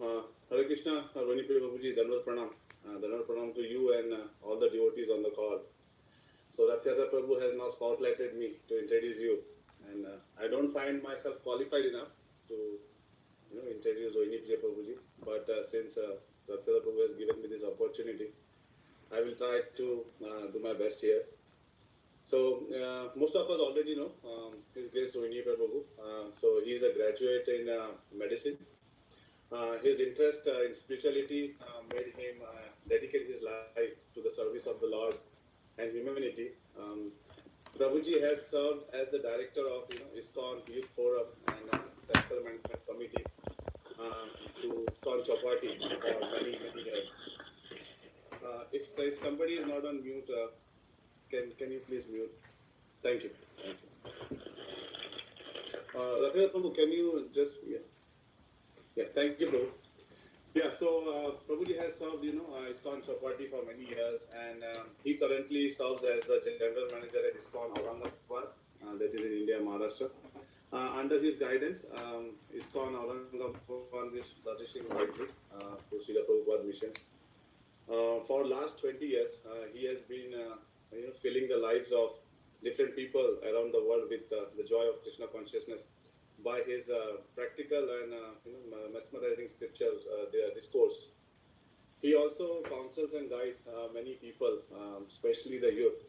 Hare Krishna, Rohinipriya Prabhuji, Dandavat Pranam to you and all the devotees on the call. So Ratyata Prabhu has now spotlighted me to introduce you, and I don't find myself qualified enough to, introduce Rohinipriya Prabhuji. But since Ratyata Prabhu has given me this opportunity, I will try to do my best here. So most of us already know His Grace Rohinipriya Prabhu. So he is a graduate in medicine. His interest in spirituality made him dedicate his life to the service of the Lord and humanity. Prabhuji has served as the director of ISKCON Youth Forum and Festival Management Committee to ISKCON Chapati for many years. If somebody is not on mute, can you please mute? Thank you. Rathindra Prabhu, can you just thank you, Prabhu. Yeah, so Prabhuji has served, ISKCON Chapati for many years, and he currently serves as the general manager at ISKCON Aurangabad, that is in India, Maharashtra. Under his guidance, ISKCON Aurangabad is flourishing widely to Srila Prabhupada mission. For last 20 years, he has been, filling the lives of different people around the world with the joy of Krishna consciousness by his practical and mesmerizing scriptures, their discourse. He also counsels and guides many people, especially the youth,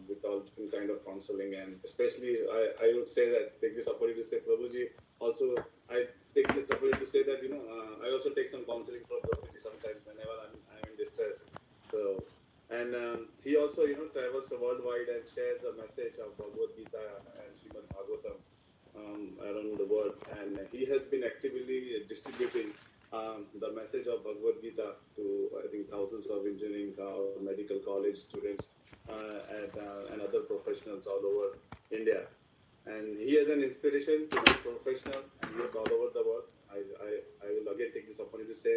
with all different kind of counseling. And especially, I would say that, take this opportunity to say, Prabhuji, also, I take this opportunity to say that, I also take some counseling from Prabhuji sometimes whenever I'm in distress. So, and he also, travels worldwide and shares the message of Bhagavad Gita and Srimad Bhagavatam around the world, and he has been actively distributing the message of Bhagavad Gita to, I think, thousands of engineering or medical college students and other professionals all over India. And he is an inspiration to many professionals and youth all over the world. I will again take this opportunity to say,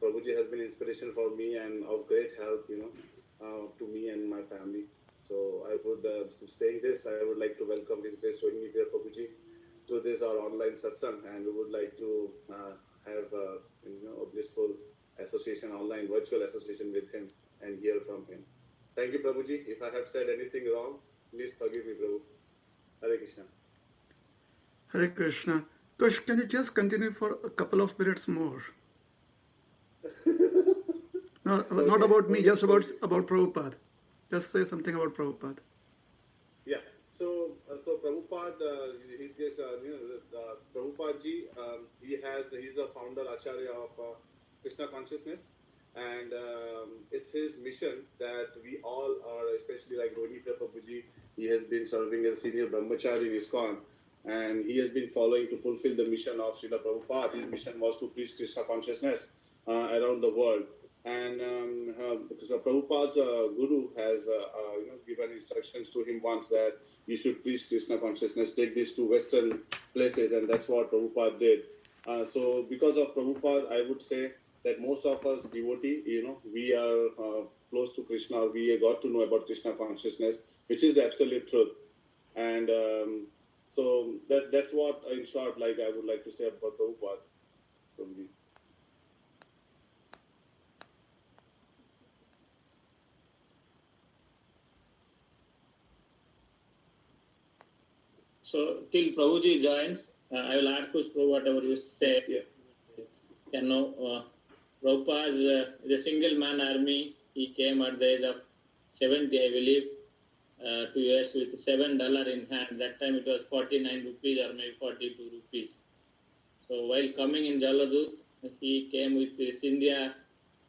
Prabhuji has been inspiration for me and of great help, to me and my family. So I would, saying this, I would like to welcome His Grace Rohinipriya Prabhuji to this our online satsang, and we would like to have a blissful association, online virtual association with him and hear from him. Thank you, Prabhuji. If I have said anything wrong, please forgive me, Prabhu. Hare Krishna. Hare Krishna. Kush, can you just continue for a couple of minutes more? No, okay. Not about me, just about Prabhupada. Just say something about Prabhupada. Yeah. So Prabhupada, His Grace, Prabhupada ji, he's the founder Acharya of Krishna consciousness, and it's his mission that we all are, especially like Rohinipriya Prabhuji, he has been serving as a senior brahmachari in ISKCON, and he has been following to fulfill the mission of Srila Prabhupada. His mission was to preach Krishna consciousness around the world. And so Prabhupada's guru has given instructions to him once that you should preach Krishna consciousness, take this to Western places, and that's what Prabhupada did. So because of Prabhupada, I would say that most of us devotee, we are close to Krishna, we got to know about Krishna consciousness, which is the absolute truth. And so that's what, in short, like I would like to say about Prabhupada. So till Prabhuji joins, I will add Kush Prabhu whatever you say. Yeah. Prabhupada is a single man army. He came at the age of 70, I believe, to US with $7 in hand. That time it was 49 rupees or maybe 42 rupees. So while coming in Jaladut, he came with this India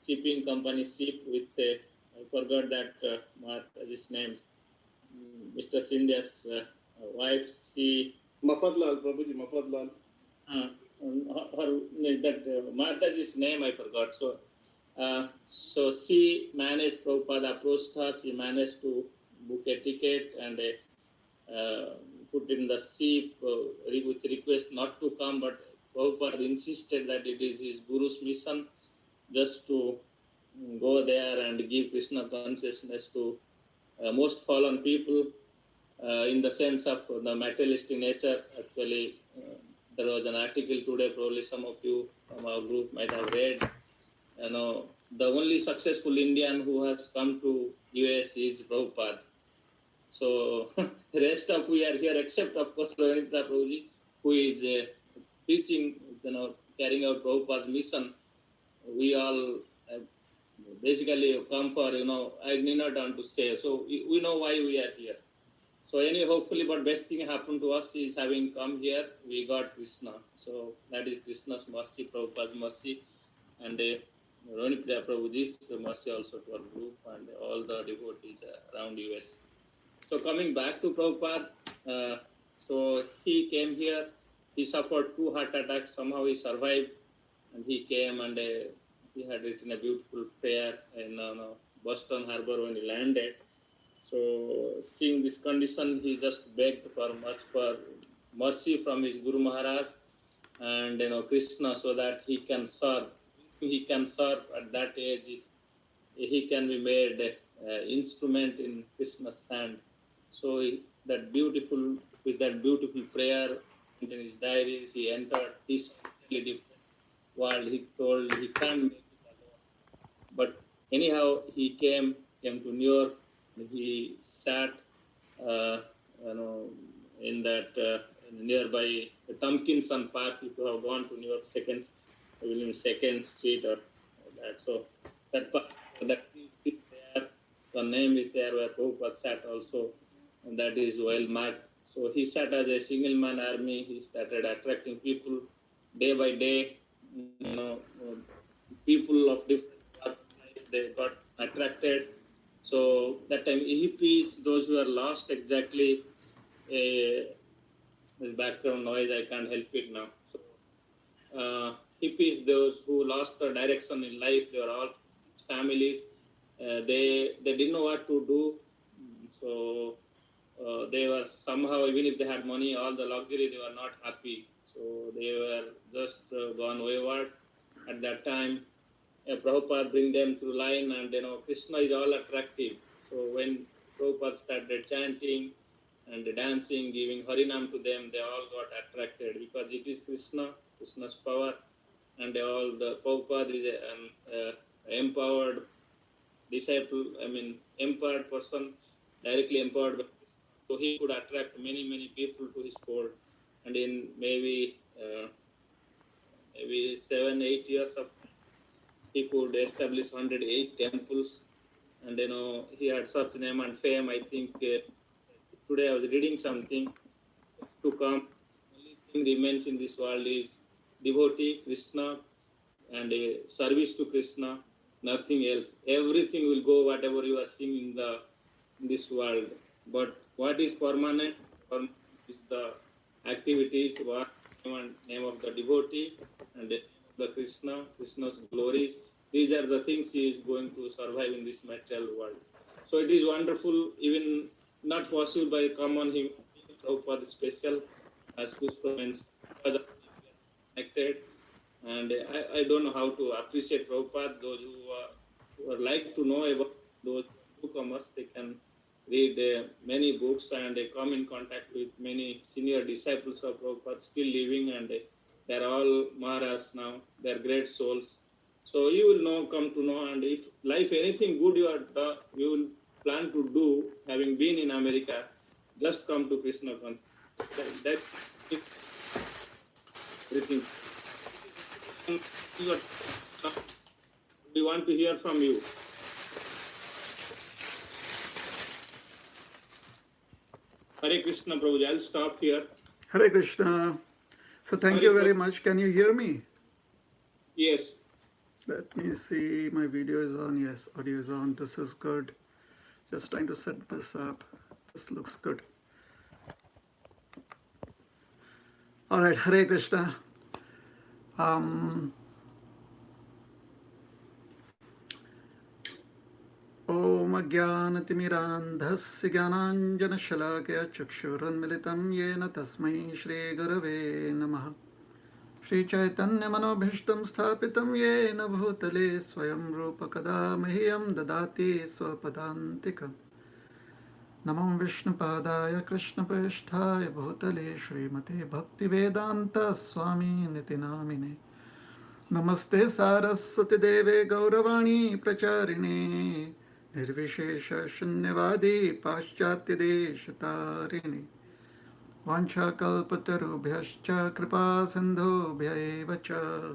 shipping company ship with, I forgot that his name, Mr. Sindhya's wife, Mafatlal, Prabhuji, Mafatlal. That Mataji's name I forgot. So she managed, Prabhupada approached her, she managed to book a ticket and put in the ship with request not to come, but Prabhupada insisted that it is his Guru's mission just to go there and give Krishna consciousness to most fallen people in the sense of the materialistic nature. Actually, There was an article today, probably some of you from our group might have read. The only successful Indian who has come to US is Prabhupada. So rest of we are here, except of course Rohinipriya Prabhuji, who is preaching, carrying out Prabhupada's mission. We all basically come for, I need not want to say. So we know why we are here. So anyway, hopefully, but best thing happened to us is having come here, we got Krishna. So that is Krishna's mercy, Prabhupada's mercy, and Rohinipriya Prabhuji's mercy also to our group and all the devotees around US. So coming back to Prabhupada, so he came here, he suffered 2 heart attacks, somehow he survived, and he came and he had written a beautiful prayer in Boston Harbor when he landed. So seeing this condition, he just begged for mercy from his Guru Maharaj and Krishna, so that he can serve. He can serve at that age. If he can be made instrument in Krishna's hand. So with that beautiful prayer in his diaries, he entered this totally different world. He told he can't make it alone. But anyhow, he came to New York. He sat, in that nearby Tompkinson Park. If you have gone to New York, Second Street or that, so that park, that is there. The name is there where Prabhupada sat also, and that is well marked. So he sat as a single man army. He started attracting people day by day. People of different walks of life, they got attracted. So that time hippies, those who are lost exactly, background noise, I can't help it now. So hippies, those who lost the direction in life, they were all families. They didn't know what to do. So they were somehow, even if they had money, all the luxury, they were not happy. So they were just gone wayward. At that time, Prabhupada bring them through line, and Krishna is all attractive. So when Prabhupada started chanting and dancing, giving Harinam to them, they all got attracted because it is Krishna's power, and all the Prabhupada is an empowered disciple, empowered person, directly empowered by Krishna. So he could attract many people to his fold, and in maybe 7-8 years of he could establish 108 temples, and he had such name and fame. I think today I was reading something to come. Only thing remains in this world is devotee, Krishna, and service to Krishna. Nothing else. Everything will go, whatever you are seeing in this world. But what is permanent? Permanent is the activities, what name of the devotee, and the Krishna's glories. These are the things he is going to survive in this material world. So it is wonderful, even not possible by common human being. Prabhupada is special, as Pushpa mentioned, because of him we are connected. And I don't know how to appreciate Prabhupada. Those who are like to know about those newcomers, they can read many books and come in contact with many senior disciples of Prabhupada still living, and they are all Maharaj now. They are great souls. So you will come to know, and if life anything good you will plan to do, having been in America, just come to Krishna consciousness. That's everything. We want to hear from you. Hare Krishna, Prabhuji. I'll stop here. Hare Krishna. So thank you very much. Can you hear me? Yes. Let me see. My video is on. Yes, audio is on. This is good. Just trying to set this up. This looks good. All right. Hare Krishna. Om Ajnanatimirandhasya Jnananjanashalakaya Chakshurunmilitam Yena Tasmai Shri Gurave Namaha. Shri Chaitanya Manobhishtam Sthapitam Yena Bhutale Swayam Rupa Kada Mahyam Dadati Swapadantikam Namam Vishnupadaya Krishna Preshthaya Bhutale Srimate Bhaktivedanta Swami Niti Namine Namaste Saraswati Deve Gauravani Pracharine Nirvishesha Shunyavadi Paschatya Deshatarine Vanchakalpatarubhyascha Kripa Sindhubhya eva cha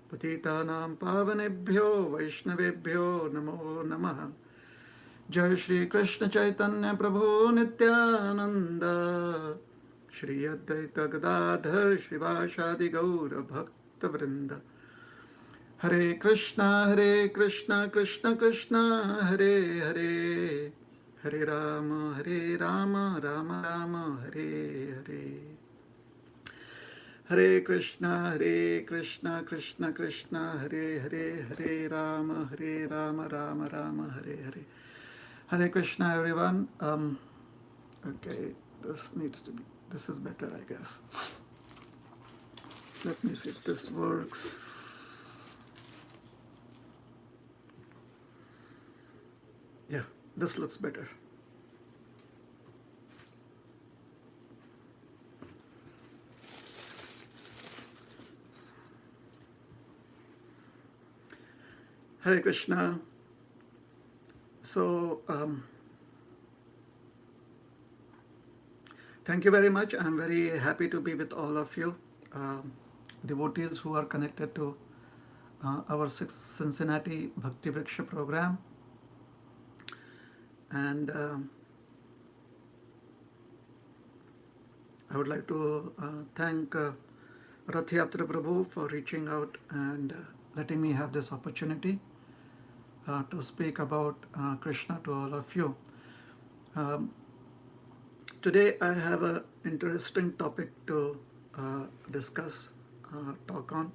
Patitanam Pavanebhyo Vaishnavebhyo Namo Namaha Jai Shri Krishna Chaitanya Prabhu Nityananda Shri Advaita Gadadhar Shivashadi Gaura Bhakta Vrinda Hare Krishna Krishna Krishna Hare Hare Hare Rama Rama Rama Hare Hare Hare Krishna Krishna Krishna Hare Hare Hare Rama Rama Rama Hare Hare Hare Krishna everyone. Okay, this is better, I guess. Let me see if this works. Yeah, this looks better. Hare Krishna. So, thank you very much. I'm very happy to be with all of you, devotees who are connected to our Cincinnati Bhaktivriksha program. And I would like to thank Rath Yatra Prabhu for reaching out and letting me have this opportunity to speak about Krishna to all of you. Today I have an interesting topic to discuss, talk on.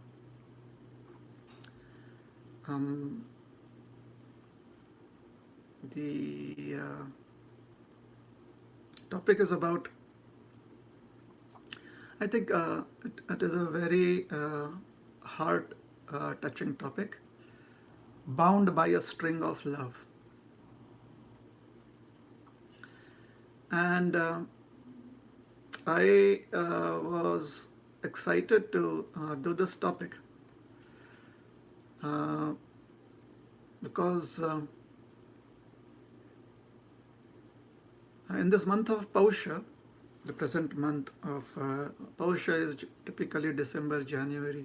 The topic is about, I think it is a very heart-touching topic, bound by a string of love. And I was excited to do this topic because in this month of Pausha, the present month of Pausha is typically December, January,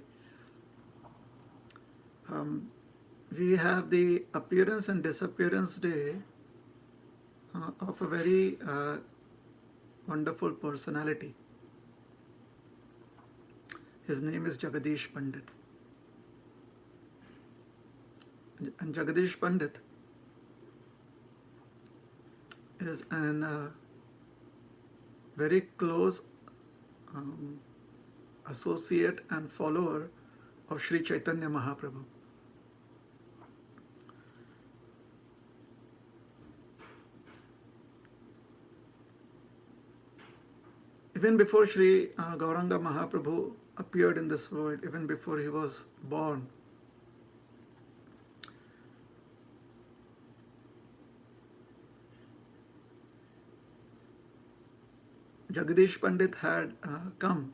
we have the appearance and disappearance day of a very wonderful personality. His name is Jagadish Pandit. And Jagadish Pandit is an very close associate and follower of Sri Chaitanya Mahaprabhu. Even before Sri Gauranga Mahaprabhu appeared in this world, even before he was born, Jagadish Pandit had come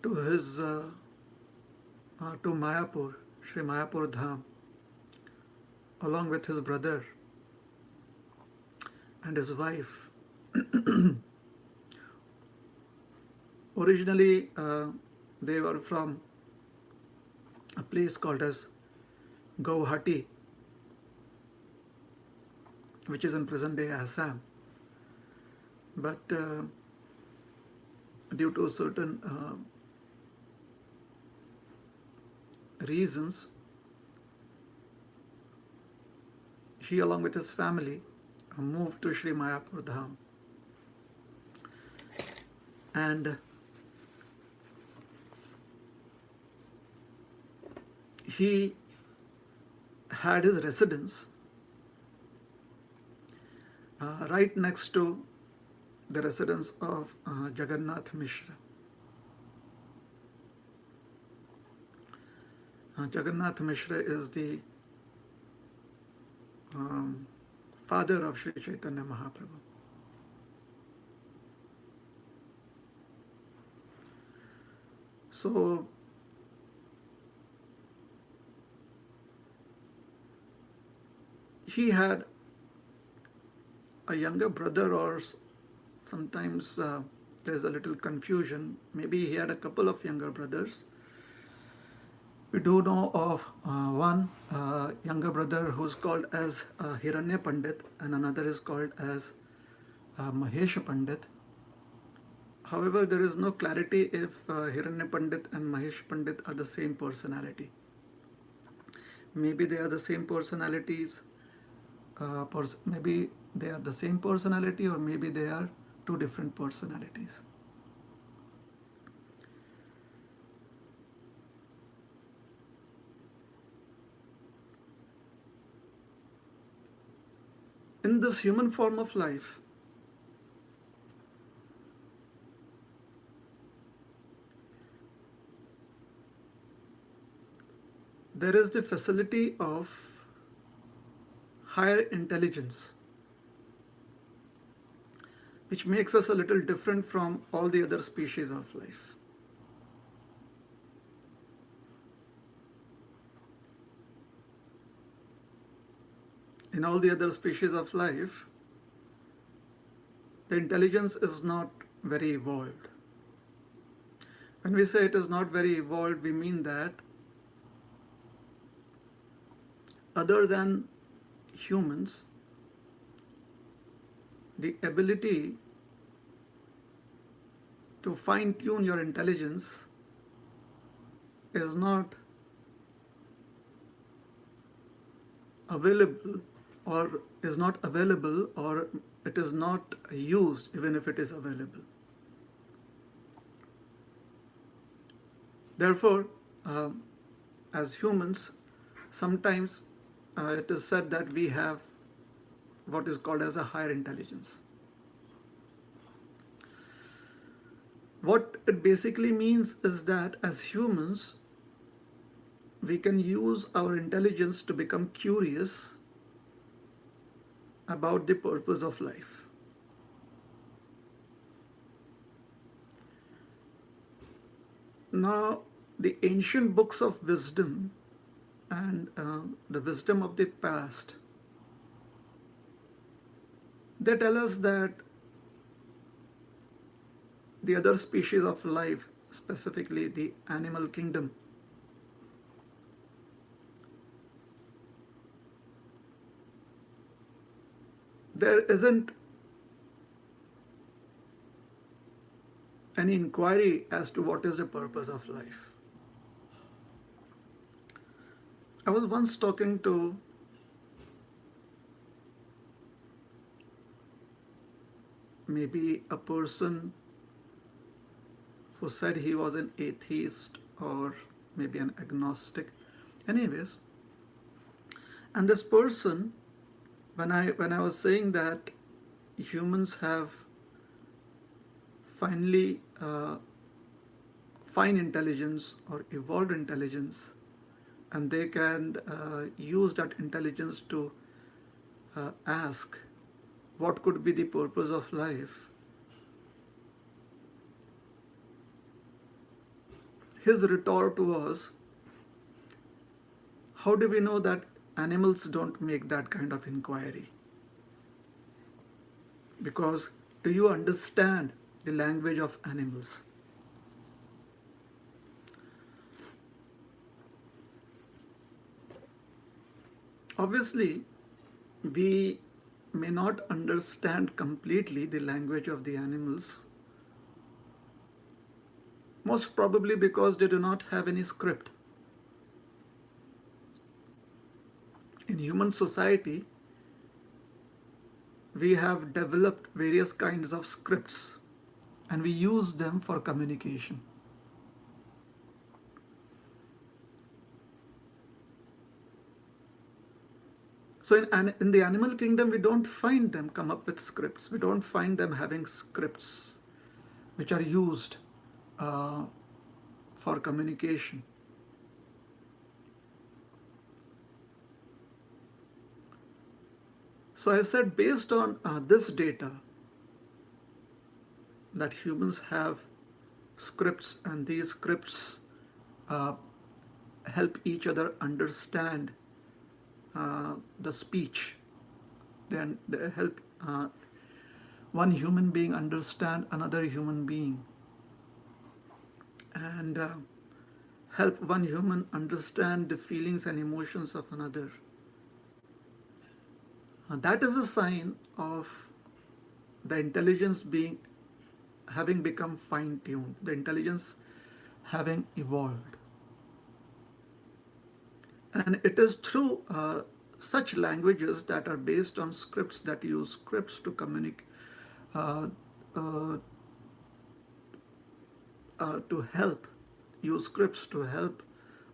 to his to Mayapur, Sri Mayapur Dham, along with his brother and his wife. Originally, they were from a place called as Guwahati, which is in present-day Assam. But due to certain reasons, he, along with his family, moved to Sri Mayapur Dham. And he had his residence right next to the residence of Jagannath Mishra. Jagannath Mishra is the father of Sri Chaitanya Mahaprabhu. So he had a younger brother, or sometimes there's a little confusion. Maybe he had a couple of younger brothers. We do know of one younger brother who's called as Hiranya Pandit, and another is called as Mahesh Pandit. However, there is no clarity if Hiranya Pandit and Mahesh Pandit are the same personality. Maybe they are the same personalities, maybe they are the same personality, or maybe they are two different personalities. In this human form of life, there is the facility of higher intelligence, which makes us a little different from all the other species of life. In all the other species of life, the intelligence is not very evolved. When we say it is not very evolved, we mean that other than humans, the ability to fine-tune your intelligence is not available, or it is not used even if it is available. Therefore, as humans, sometimes it is said that we have what is called as a higher intelligence. What it basically means is that as humans, we can use our intelligence to become curious about the purpose of life. Now, the ancient books of wisdom and the wisdom of the past, they tell us that the other species of life, specifically the animal kingdom, there isn't any inquiry as to what is the purpose of life. I was once talking to maybe a person who said he was an atheist or maybe an agnostic. Anyways, and this person, when I was saying that humans have fine intelligence or evolved intelligence, and they can use that intelligence to ask what could be the purpose of life, his retort was, how do we know that animals don't make that kind of inquiry? Because do you understand the language of animals? Obviously, we may not understand completely the language of the animals, most probably because they do not have any script. In human society, we have developed various kinds of scripts and we use them for communication. So in the animal kingdom, we don't find them come up with scripts. We don't find them having scripts which are used for communication. So I said, based on this data, that humans have scripts, and these scripts uh, help each other understand the speech. They help one human being understand another human being, and help one human understand the feelings and emotions of another. That is a sign of the intelligence having become fine-tuned, the intelligence having evolved. And it is through such languages that are based on scripts, that use scripts to communicate, uh, uh, use scripts to help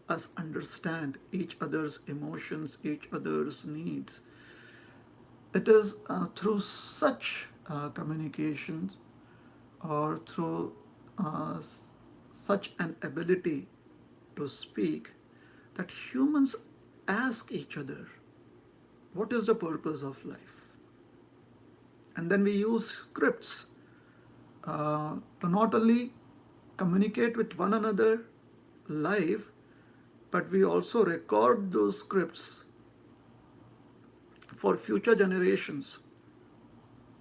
us understand each other's emotions, each other's needs. It is through such communications, or through such an ability to speak, that humans ask each other, what is the purpose of life? And then we use scripts to not only communicate with one another live, but we also record those scripts for future generations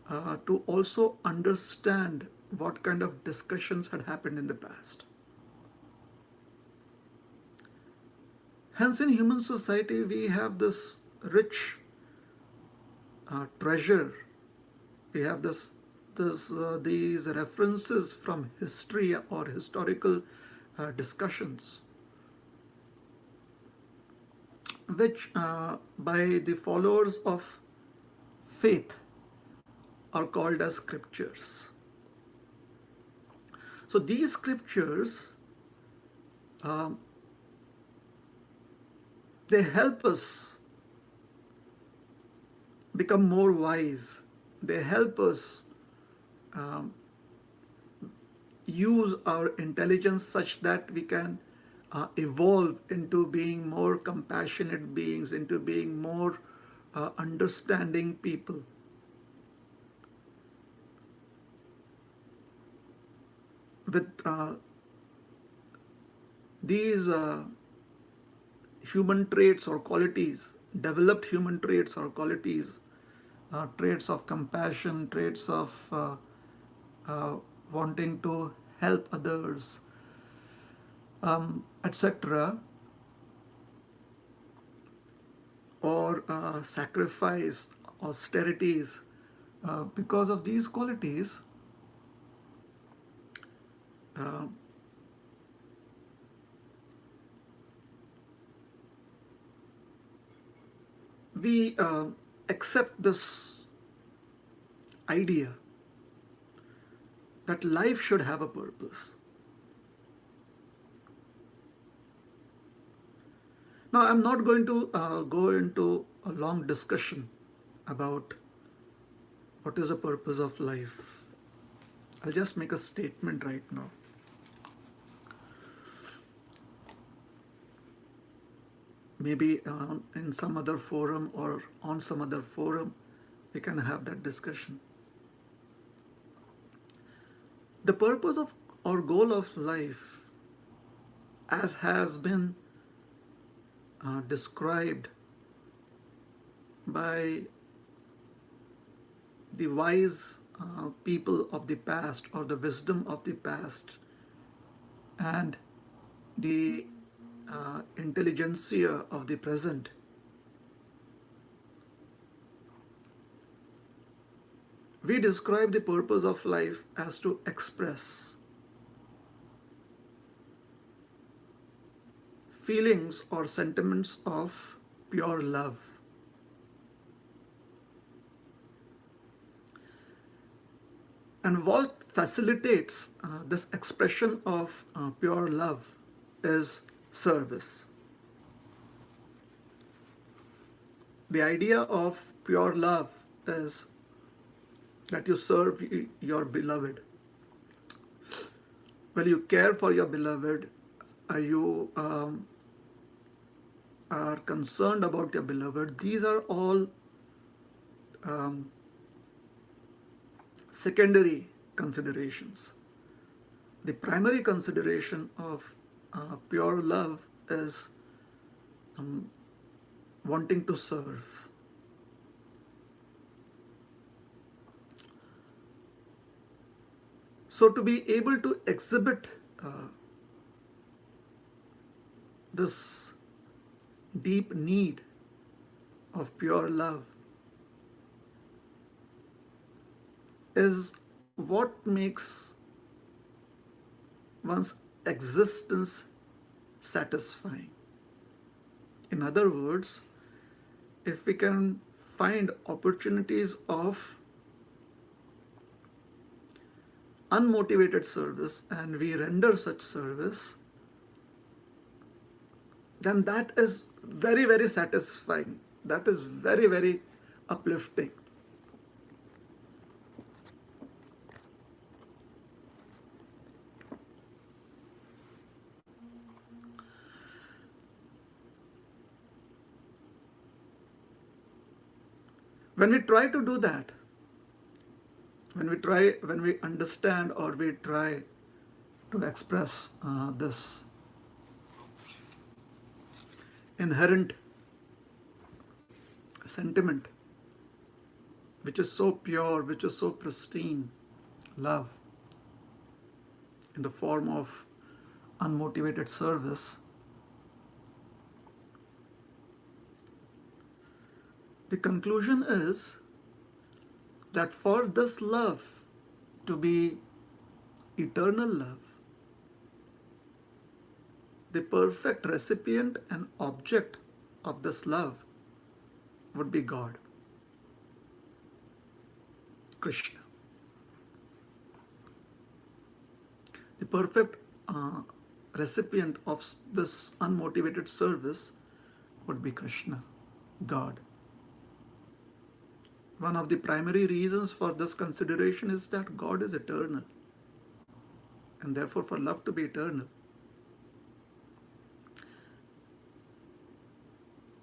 to also understand what kind of discussions had happened in the past. Hence, in human society, we have this rich treasure. We have these references from history or historical discussions, which by the followers of faith are called as scriptures. So these scriptures, they help us become more wise. They help us use our intelligence such that we can evolve into being more compassionate beings, into being more understanding people. With these human traits or qualities, developed human traits or qualities, traits of compassion, traits of wanting to help others, etc., or sacrifice, austerities. Because of these qualities, we accept this idea that life should have a purpose. Now, I'm not going to go into a long discussion about what is the purpose of life. I'll just make a statement right now. Maybe in some other forum or on some other forum, we can have that discussion. The purpose of or goal of life, as has been described by the wise people of the past, or the wisdom of the past, and the intelligentsia of the present, we describe the purpose of life as to express feelings or sentiments of pure love. And what facilitates this expression of pure love is service. The idea of pure love is that you serve your beloved. Well, you care for your beloved, you are concerned about your beloved. These are all secondary considerations. The primary consideration of pure love is wanting to serve. So to be able to exhibit this deep need of pure love is what makes one's existence satisfying. In other words, if we can find opportunities of unmotivated service and we render such service, then that is very, very satisfying. That is very, very uplifting. When we try to do that, when we understand or we try to express this inherent sentiment, which is so pure, which is so pristine, love, in the form of unmotivated service, the conclusion is that for this love to be eternal love, the perfect recipient and object of this love would be God, Krishna. The perfect recipient of this unmotivated service would be Krishna, God. One of the primary reasons for this consideration is that God is eternal. And therefore, for love to be eternal,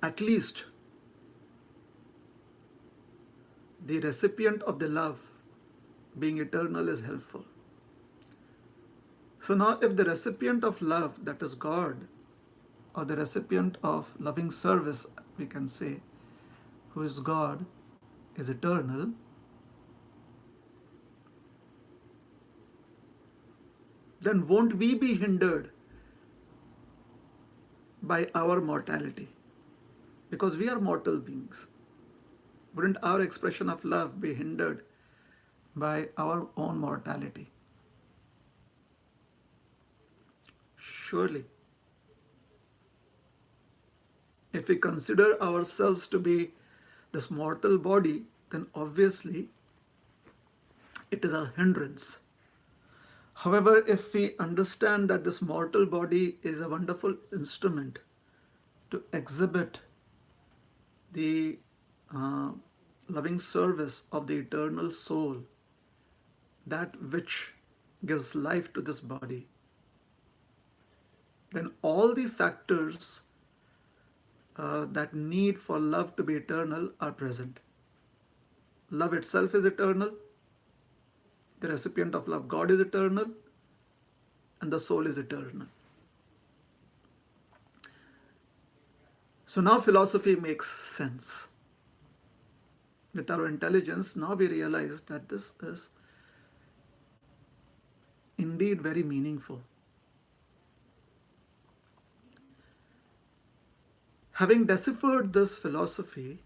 at least the recipient of the love being eternal is helpful. So now if the recipient of love, that is God, or the recipient of loving service, we can say, who is God, is eternal, then won't we be hindered by our mortality? Because we are mortal beings. Wouldn't our expression of love be hindered by our own mortality? Surely. If we consider ourselves to be this mortal body, then obviously it is a hindrance. However, if we understand that this mortal body is a wonderful instrument to exhibit the loving service of the eternal soul, that which gives life to this body, then all the factors that need for love to be eternal are present. Love itself is eternal, the recipient of love, God, is eternal, and the soul is eternal. So now philosophy makes sense. With our intelligence, now we realize that this is indeed very meaningful. Having deciphered this philosophy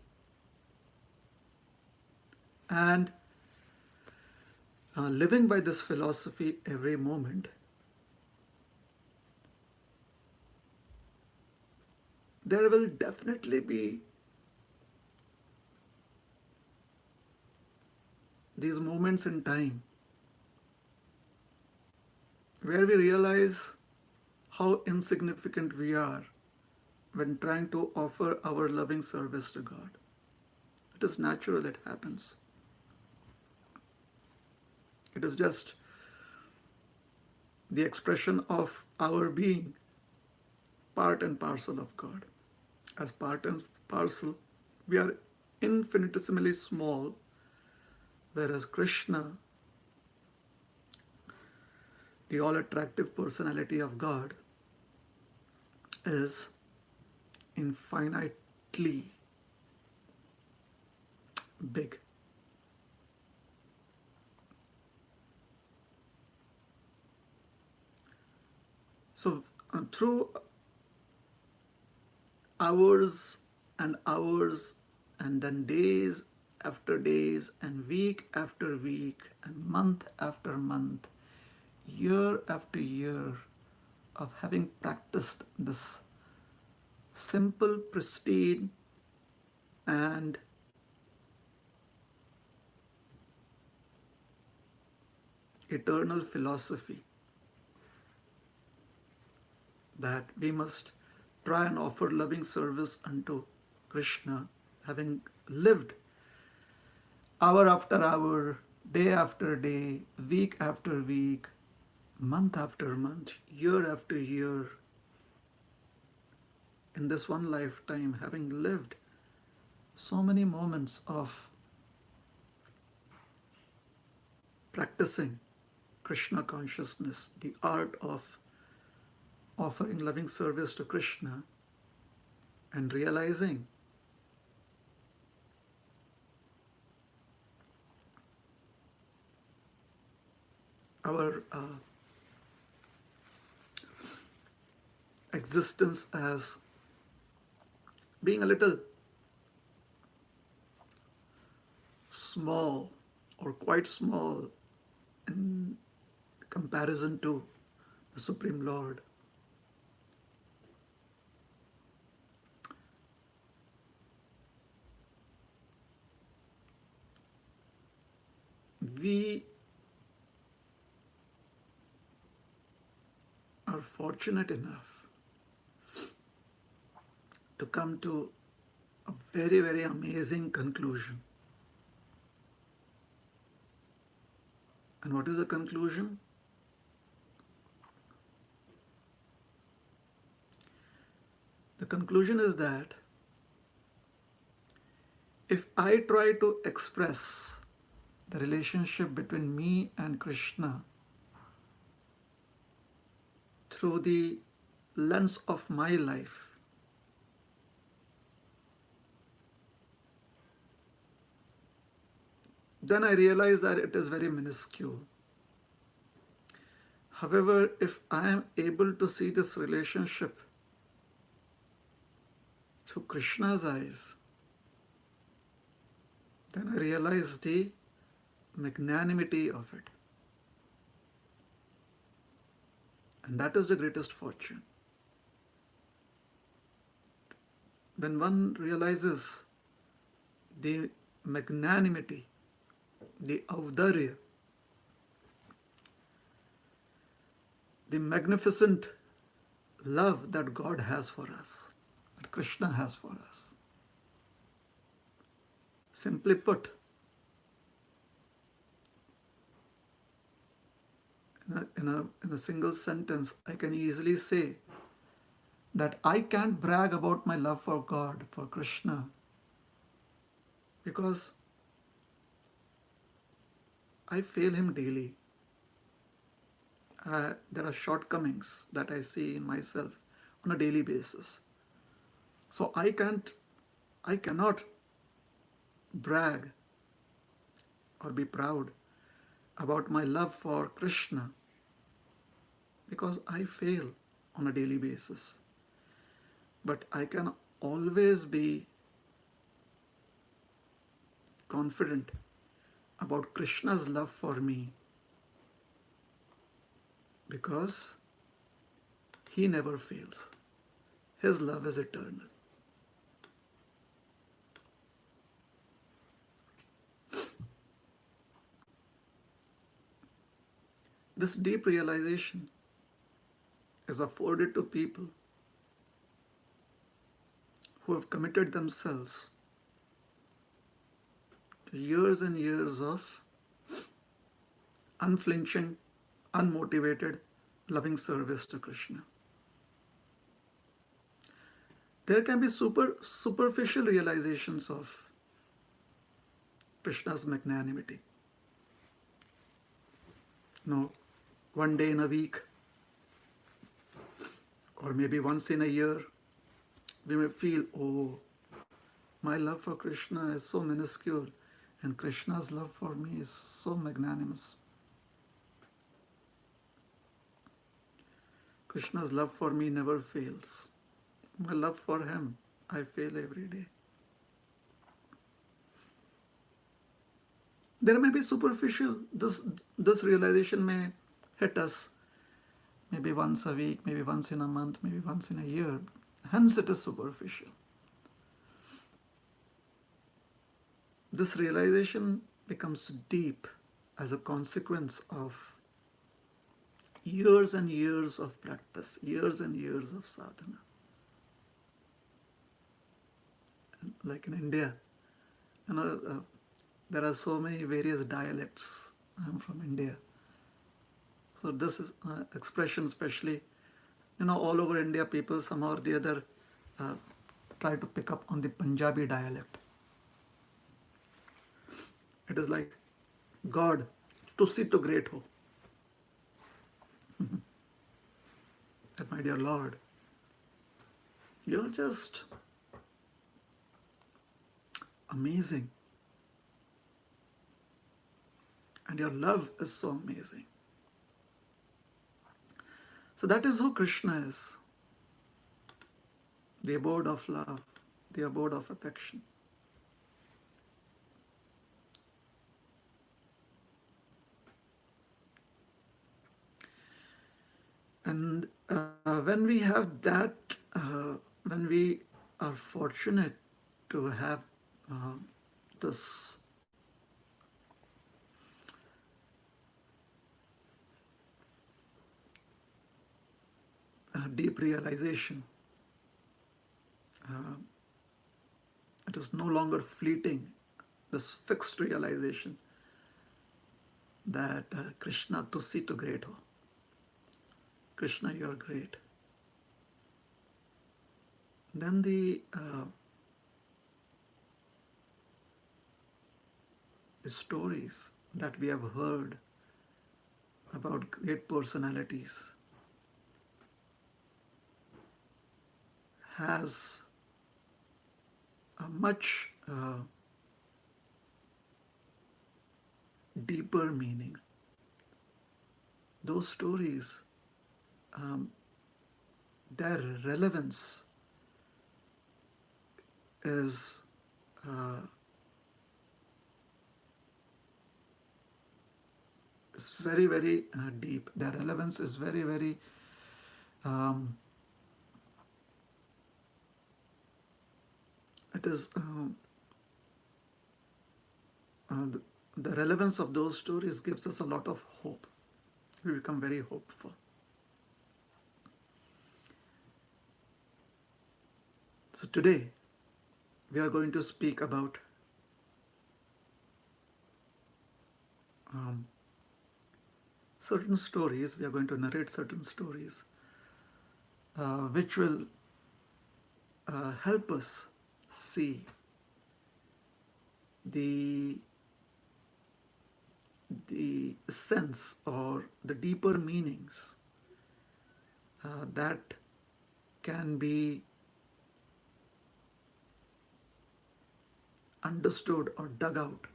and living by this philosophy every moment, there will definitely be these moments in time where we realize how insignificant we are when trying to offer our loving service to God. It is natural, it happens. It is just the expression of our being part and parcel of God. As part and parcel, we are infinitesimally small, whereas Krishna, the all-attractive personality of God, is infinitely big. So through hours and hours, and then days after days, and week after week, and month after month, year after year of having practiced this simple, pristine, and eternal philosophy that we must try and offer loving service unto Krishna, having lived hour after hour, day after day, week after week, month after month, year after year, in this one lifetime, having lived so many moments of practicing Krishna consciousness, the art of offering loving service to Krishna, and realizing our existence as being a little small or quite small in comparison to the Supreme Lord. We are fortunate enough to come to a very, very amazing conclusion. And what is the conclusion? The conclusion is that if I try to express the relationship between me and Krishna through the lens of my life, then I realize that it is very minuscule. However, if I am able to see this relationship through Krishna's eyes, then I realize the magnanimity of it. And that is the greatest fortune. When one realizes the magnanimity, the audarya, the magnificent love that God has for us, that Krishna has for us. Simply put, in a single sentence, I can easily say that I can't brag about my love for God, for Krishna, because I fail him daily. There are shortcomings that I see in myself on a daily basis. So I cannot brag or be proud about my love for Krishna because I fail on a daily basis. But I can always be confident about Krishna's love for me because he never fails. His love is eternal. This deep realization is afforded to people who have committed themselves to years and years of unflinching, unmotivated, loving service to Krishna. There can be superficial realizations of Krishna's magnanimity. One day in a week, or maybe once in a year, we may feel, oh, my love for Krishna is so minuscule, and Krishna's love for me is so magnanimous. Krishna's love for me never fails. My love for him, I fail every day. There may be superficial, this realization may hit us maybe once a week, maybe once in a month, maybe once in a year. Hence it is superficial. This realization becomes deep as a consequence of years and years of practice, years and years of sadhana. Like in India, there are so many various dialects. I'm from India. So this is expression especially, all over India, people somehow or the other try to pick up on the Punjabi dialect. It is like, God, tussi to great ho. That, my dear Lord, you're just amazing. And your love is so amazing. So that is who Krishna is. The abode of love, the abode of affection. And when we have that, when we are fortunate to have this deep realization, it is no longer fleeting, this fixed realization that Krishna tussi to great ho. Krishna, you are great. Then the stories that we have heard about great personalities has a much deeper meaning. Those stories, their relevance is very, very deep. Their relevance is very, very it is the relevance of those stories gives us a lot of hope. We become very hopeful. So today we are going to speak about certain stories. We are going to narrate certain stories which will help us see the sense or the deeper meanings that can be understood or dug out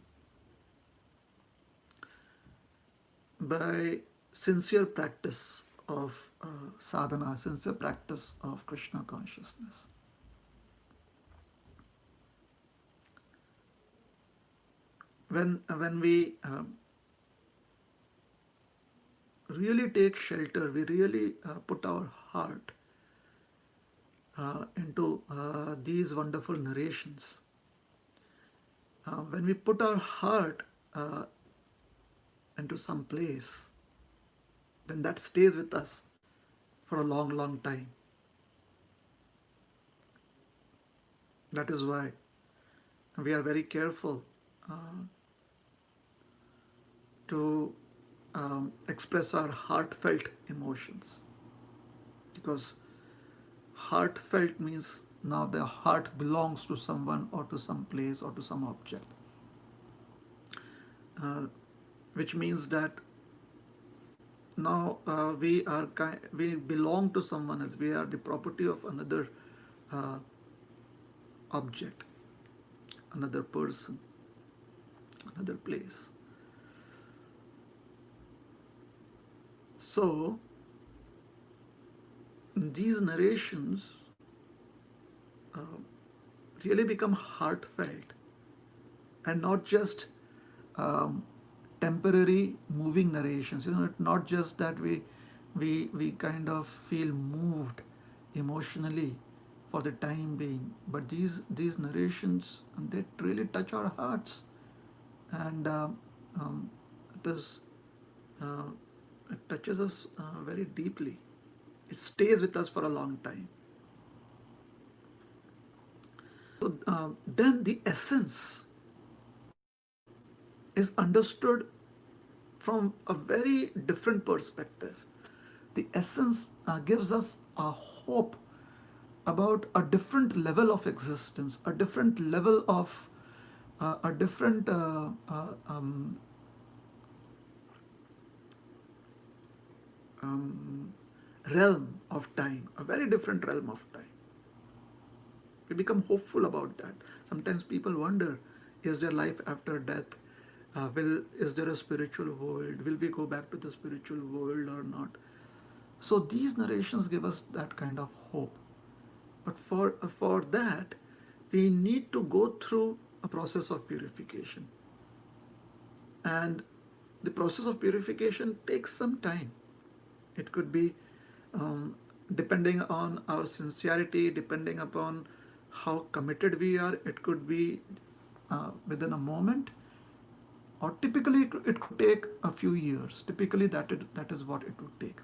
by sincere practice of sadhana, sincere practice of Krishna consciousness. When we really take shelter, we really put our heart into these wonderful narrations. When we put our heart into some place, then that stays with us for a long, long time. That is why we are very careful to express our heartfelt emotions, because heartfelt means now the heart belongs to someone or to some place or to some object. which means that now we belong to someone else. We are the property of another object, another person, another place. So these narrations really become heartfelt and not just temporary moving narrations. Not just that we kind of feel moved emotionally for the time being, but these narrations, they really touch our hearts, and it is it touches us very deeply. It stays with us for a long time. So then the essence is understood from a very different perspective. The essence gives us a hope about a different level of existence, a different level of a different realm of time, a very different realm of time. We become hopeful about that. Sometimes people wonder, is there life after death? Is there a spiritual world? Will we go back to the spiritual world or not? So these narrations give us that kind of hope. But for that, we need to go through a process of purification. And the process of purification takes some time. It could be depending on our sincerity, depending upon how committed we are. It could be within a moment, or typically it could take a few years. Typically that is what it would take.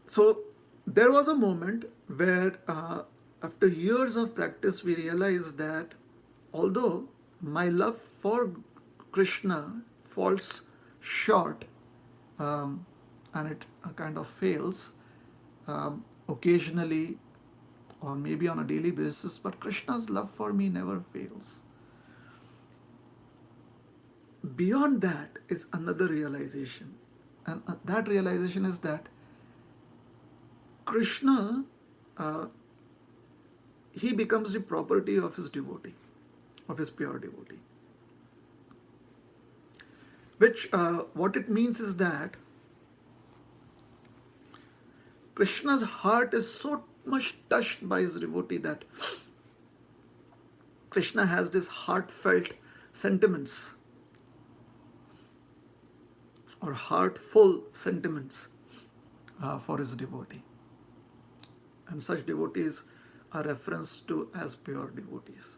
So there was a moment where after years of practice we realized that although my love for Krishna falls short, and it kind of fails occasionally or maybe on a daily basis, but Krishna's love for me never fails. Beyond that is another realization, and that realization is that Krishna, he becomes the property of his devotee, of his pure devotee. Which, what it means is that Krishna's heart is so much touched by his devotee that Krishna has this heartfelt sentiments or heartful sentiments for his devotee. And such devotees are referenced to as pure devotees.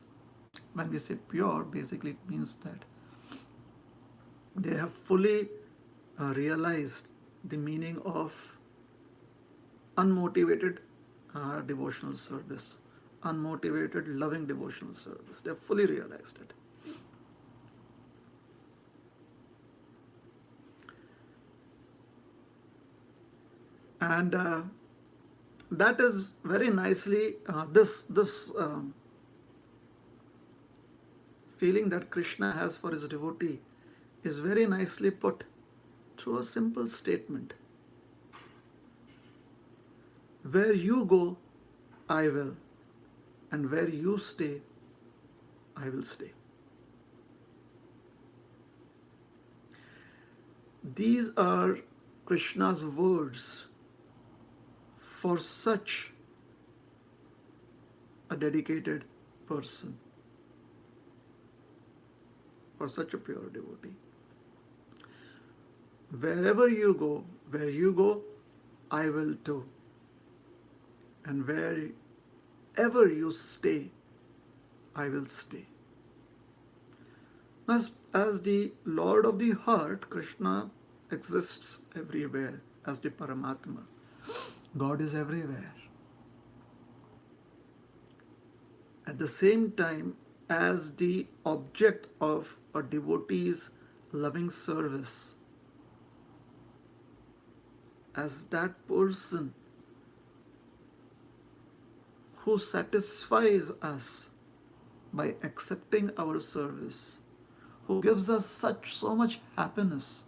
When we say pure, basically it means that they have fully realized the meaning of unmotivated devotional service, unmotivated loving devotional service. They have fully realized it. And that is very nicely, this feeling that Krishna has for his devotee is very nicely put through a simple statement. Where you go, I will, and where you stay, I will stay. These are Krishna's words for such a dedicated person, for such a pure devotee. Wherever you go, I will too. And wherever you stay, I will stay. As the Lord of the heart, Krishna exists everywhere as the Paramatma. God is everywhere. At the same time, as the object of a devotee's loving service, as that person who satisfies us by accepting our service, who gives us so much happiness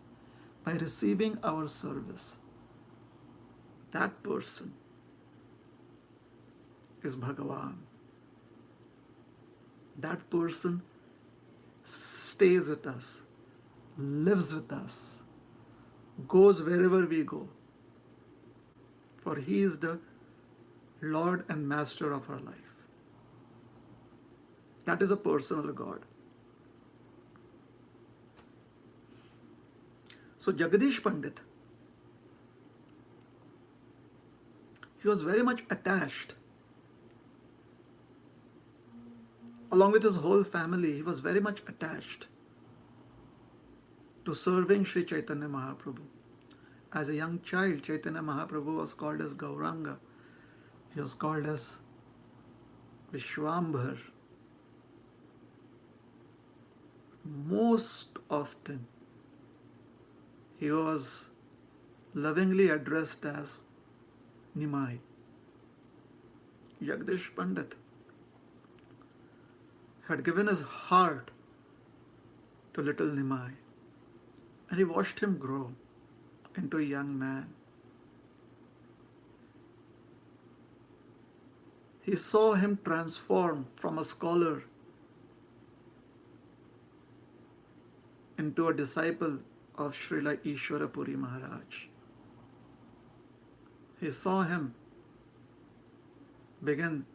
by receiving our service, that person is Bhagavan. That person stays with us, lives with us, goes wherever we go, for He is the Lord and Master of our life. That is a personal God. So Jagadish Pandit, he was very much attached. Along with his whole family, he was very much attached to serving Sri Chaitanya Mahaprabhu. As a young child, Chaitanya Mahaprabhu was called as Gauranga. He was called as Vishwambhar. Most often, he was lovingly addressed as Nimai. Jagdish Pandit had given his heart to little Nimai, and he watched him grow into a young man. He saw him transform from a scholar into a disciple of Srila Ishwarapuri Maharaj. He saw him begin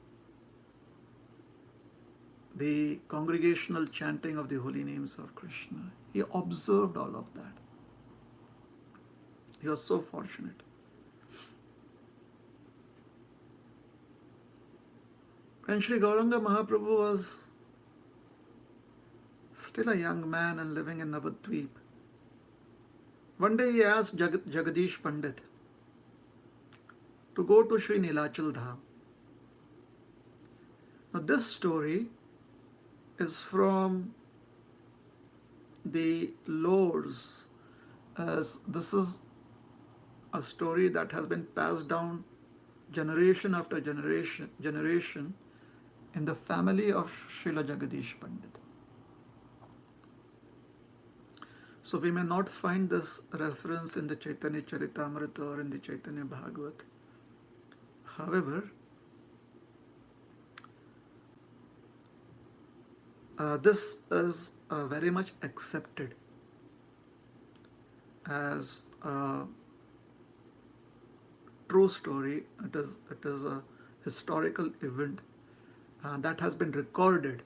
the congregational chanting of the holy names of Krishna. He observed all of that. He was so fortunate. When Sri Gauranga Mahaprabhu was still a young man and living in Navadvip, one day he asked Jagadish Pandit to go to Sri Nilachal Dham. Now this story is from the lores, as this is a story that has been passed down generation after generation in the family of Srila Jagadish Pandit. So we may not find this reference in the Chaitanya Charitamrita or in the Chaitanya Bhagavat. However, this is very much accepted as a true story. It is a historical event that has been recorded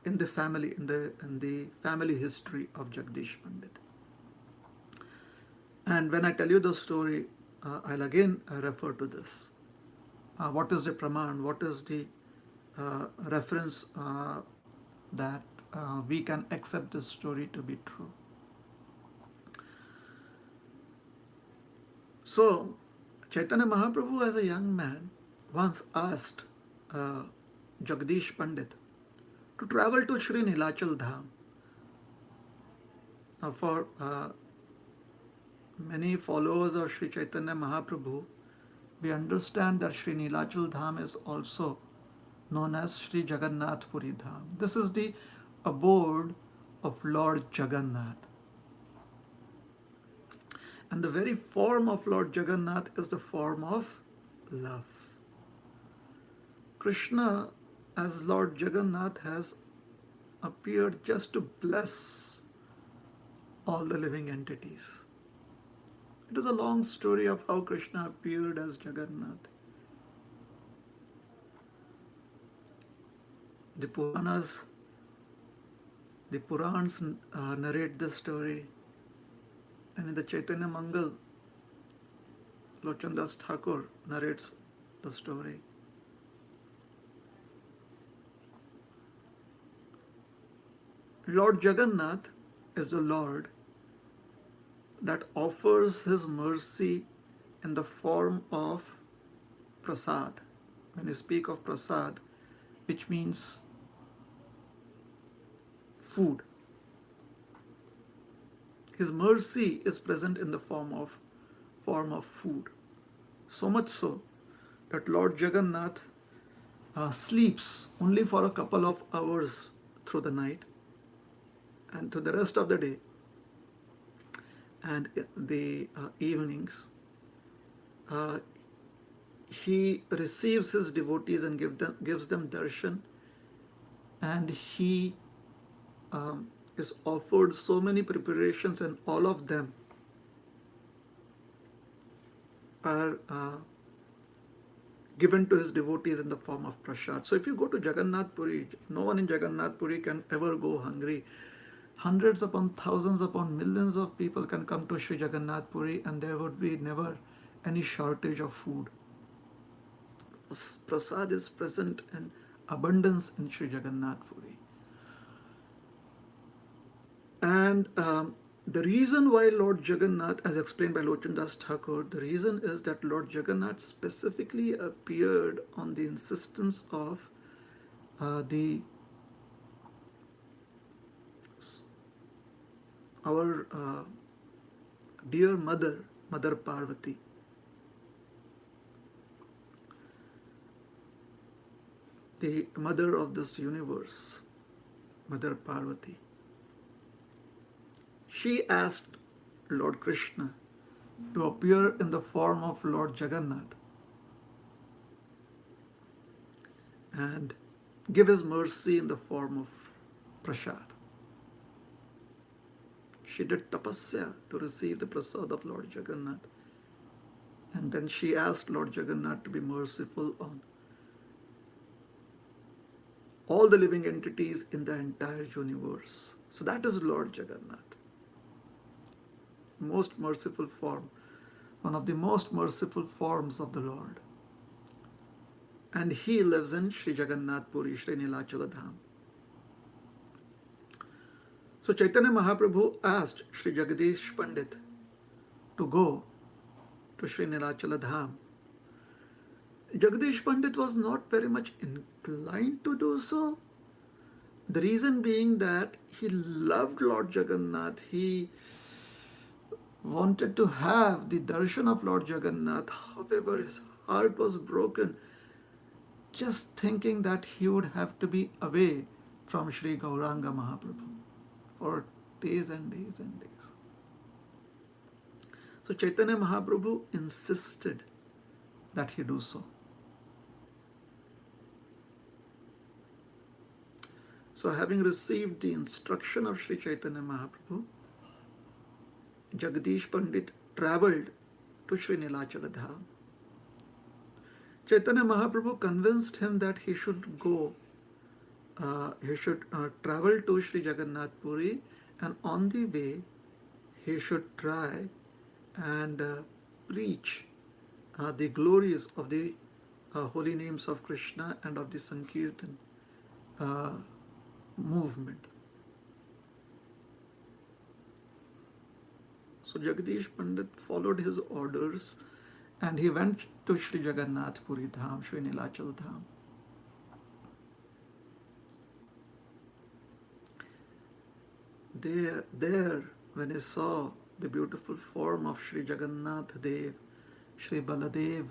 in the family history of Jagdish Pandit. And when I tell you the story, I'll again refer to this. What is the praman? What is the reference that we can accept this story to be true? So, Chaitanya Mahaprabhu as a young man once asked Jagdish Pandit to travel to Sri Nilachal Dham. Now for many followers of Sri Chaitanya Mahaprabhu, we understand that Sri Nilachal Dham is also known as Sri Jagannath Puri Dham. This is the abode of Lord Jagannath. And the very form of Lord Jagannath is the form of love. Krishna as Lord Jagannath has appeared just to bless all the living entities. It is a long story of how Krishna appeared as Jagannath. The Purans narrate this story, and in the Chaitanya Mangal, Lochan Das Thakur narrates the story. Lord Jagannath is the Lord that offers his mercy in the form of prasad. When you speak of prasad, which means food, his mercy is present in the form of food. So much so that Lord Jagannath sleeps only for a couple of hours through the night, and to the rest of the day and the evenings, uh, he receives his devotees and gives them darshan, and he is offered so many preparations, and all of them are given to his devotees in the form of prasad. So if you go to Jagannath Puri, no one in Jagannath Puri can ever go hungry. Hundreds upon thousands upon millions of people can come to Sri Jagannath Puri, and there would be never any shortage of food. Prasad is present in abundance in Sri Jagannath Puri. And the reason why Lord Jagannath, as explained by Lochan Das Thakur, the reason is that Lord Jagannath specifically appeared on the insistence of our dear mother, Mother Parvati. The mother of this universe, Mother Parvati. She asked Lord Krishna to appear in the form of Lord Jagannath and give his mercy in the form of prasad. She did tapasya to receive the prasad of Lord Jagannath, and then she asked Lord Jagannath to be merciful on all the living entities in the entire universe. So that is Lord Jagannath. Most merciful form, one of the most merciful forms of the Lord. And he lives in Sri Jagannath Puri, Sri Nilachala Dham. So Chaitanya Mahaprabhu asked Sri Jagadish Pandit to go to Sri Nilachala Dham. Jagadish Pandit was not very much inclined to do so. The reason being that he loved Lord Jagannath. He wanted to have the darshan of Lord Jagannath. However, his heart was broken just thinking that he would have to be away from Sri Gauranga Mahaprabhu for days and days and days. So Chaitanya Mahaprabhu insisted that he do so. So having received the instruction of Sri Chaitanya Mahaprabhu, Jagadish Pandit travelled to Sri Nilachala Dham. Chaitanya Mahaprabhu convinced him that he should go, travel to Sri Jagannath Puri, and on the way he should try and preach the glories of the holy names of Krishna and of the Sankirtan movement. So Jagadish Pandit followed his orders and he went to Sri Jagannath Puri Dham, Sri Nilachal Dham. There, when he saw the beautiful form of Sri Jagannath Dev, Sri Baladev,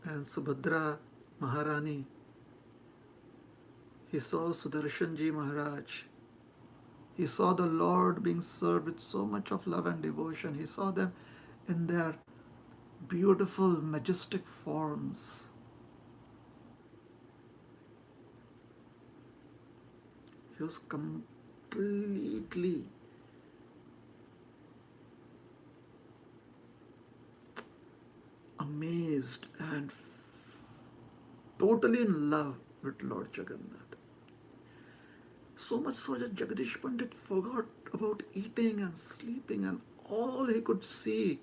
and Subhadra Maharani, he saw Sudarshanji Maharaj. He saw the Lord being served with so much of love and devotion. He saw them in their beautiful, majestic forms. He was completely amazed and totally in love with Lord Jagannath. So much so that Jagadish Pandit forgot about eating and sleeping, and all he could see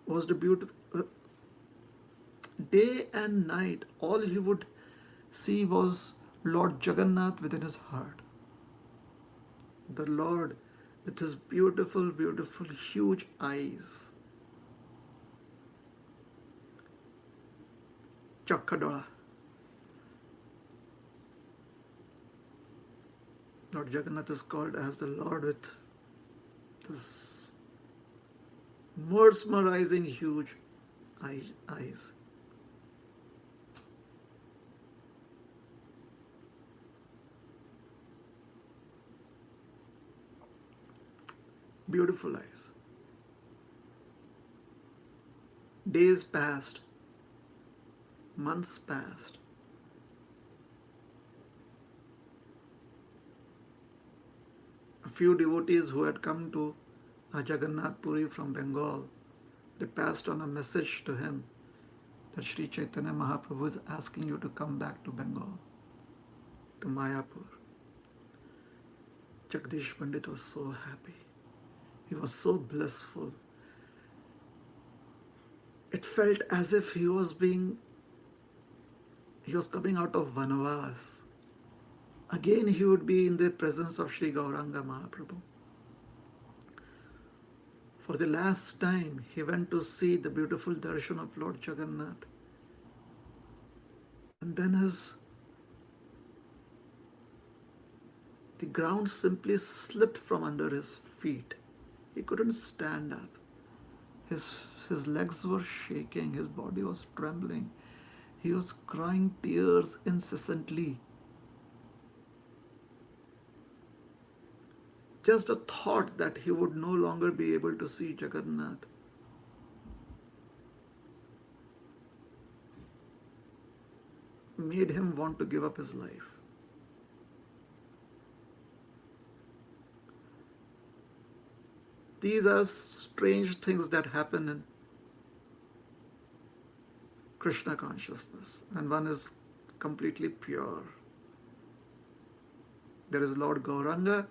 was the beautiful day and night. All he would see was Lord Jagannath within his heart. The Lord with his beautiful, beautiful, huge eyes. Chakkadola. Lord Jagannath is called as the Lord with this mesmerizing huge eyes. beautiful eyes. Days passed, months passed. A few devotees who had come to Jagannath Puri from Bengal, they passed on a message to him that Sri Chaitanya Mahaprabhu is asking you to come back to Bengal, to Mayapur. Jagdish Pandit was so happy. He was so blissful. It felt as if he was coming out of Vanavas. Again he would be in the presence of Sri Gauranga Mahaprabhu. For the last time, he went to see the beautiful darshan of Lord Jagannath. And then the ground simply slipped from under his feet. He couldn't stand up. His legs were shaking, his body was trembling. He was crying tears incessantly. Just a thought that he would no longer be able to see Jagannath made him want to give up his life. These are strange things that happen in Krishna consciousness when one is completely pure. There is Lord Gauranga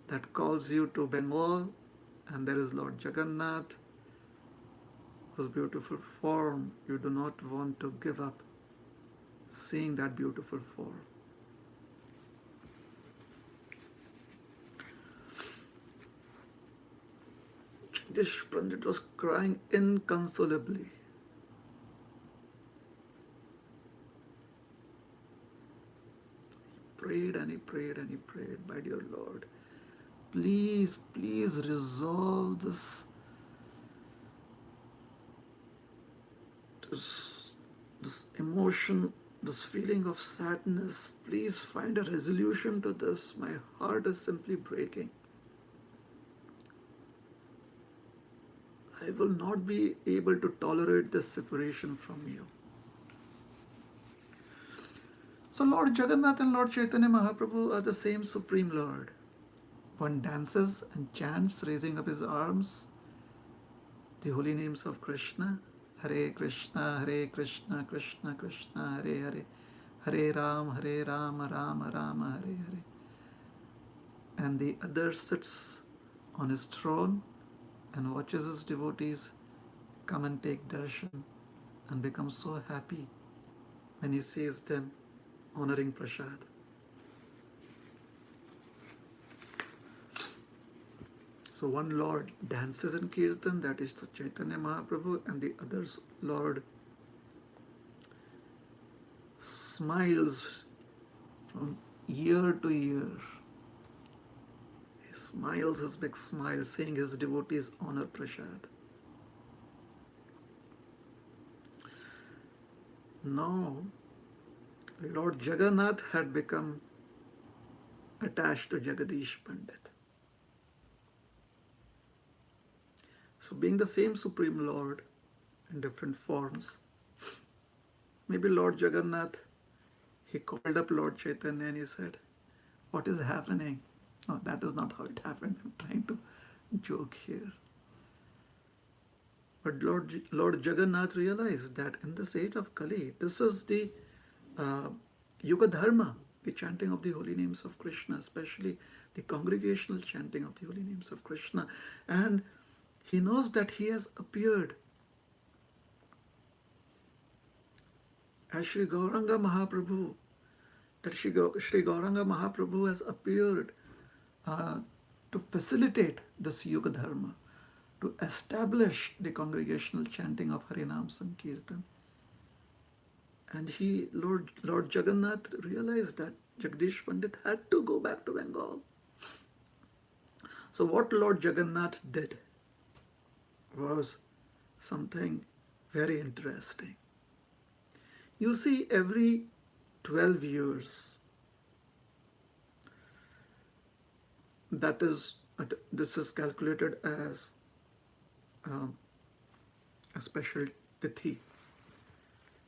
that calls you to Bengal, and there is Lord Jagannath, whose beautiful form you do not want to give up, seeing that beautiful form. Jagdish Pandit was crying inconsolably. He prayed and he prayed and he prayed, my dear Lord, please, please resolve this emotion, this feeling of sadness. Please find a resolution to this. My heart is simply breaking. I will not be able to tolerate this separation from you. So Lord Jagannath and Lord Chaitanya Mahaprabhu are the same Supreme Lord. One dances and chants, raising up his arms, the holy names of Krishna. Hare Krishna, Krishna Krishna, Hare Hare, Hare Rama, Rama Rama, Hare Hare. And the other sits on his throne and watches his devotees come and take darshan and becomes so happy when he sees them honoring prasad. So one Lord dances in Kirtan, that is the Chaitanya Mahaprabhu, and the other Lord smiles from year to year. He smiles his big smile, seeing his devotees honor prasad. Now, Lord Jagannath had become attached to Jagadish Pandit. So being the same Supreme Lord in different forms, maybe Lord Jagannath, he called up Lord Chaitanya and he said, what is happening? No, that is not how it happened. I'm trying to joke here. But Lord Jagannath realized that in this age of Kali, this is the Yuga Dharma, the chanting of the holy names of Krishna, especially the congregational chanting of the holy names of Krishna. And he knows that he has appeared as Sri Gauranga Mahaprabhu, that Sri Gauranga Mahaprabhu has appeared to facilitate this Yuga Dharma, to establish the congregational chanting of Harinam Sankirtan. And Lord Jagannath realized that Jagdish Pandit had to go back to Bengal. So what Lord Jagannath did was something very interesting. You see, every 12 years, that is but this is calculated as a special tithi.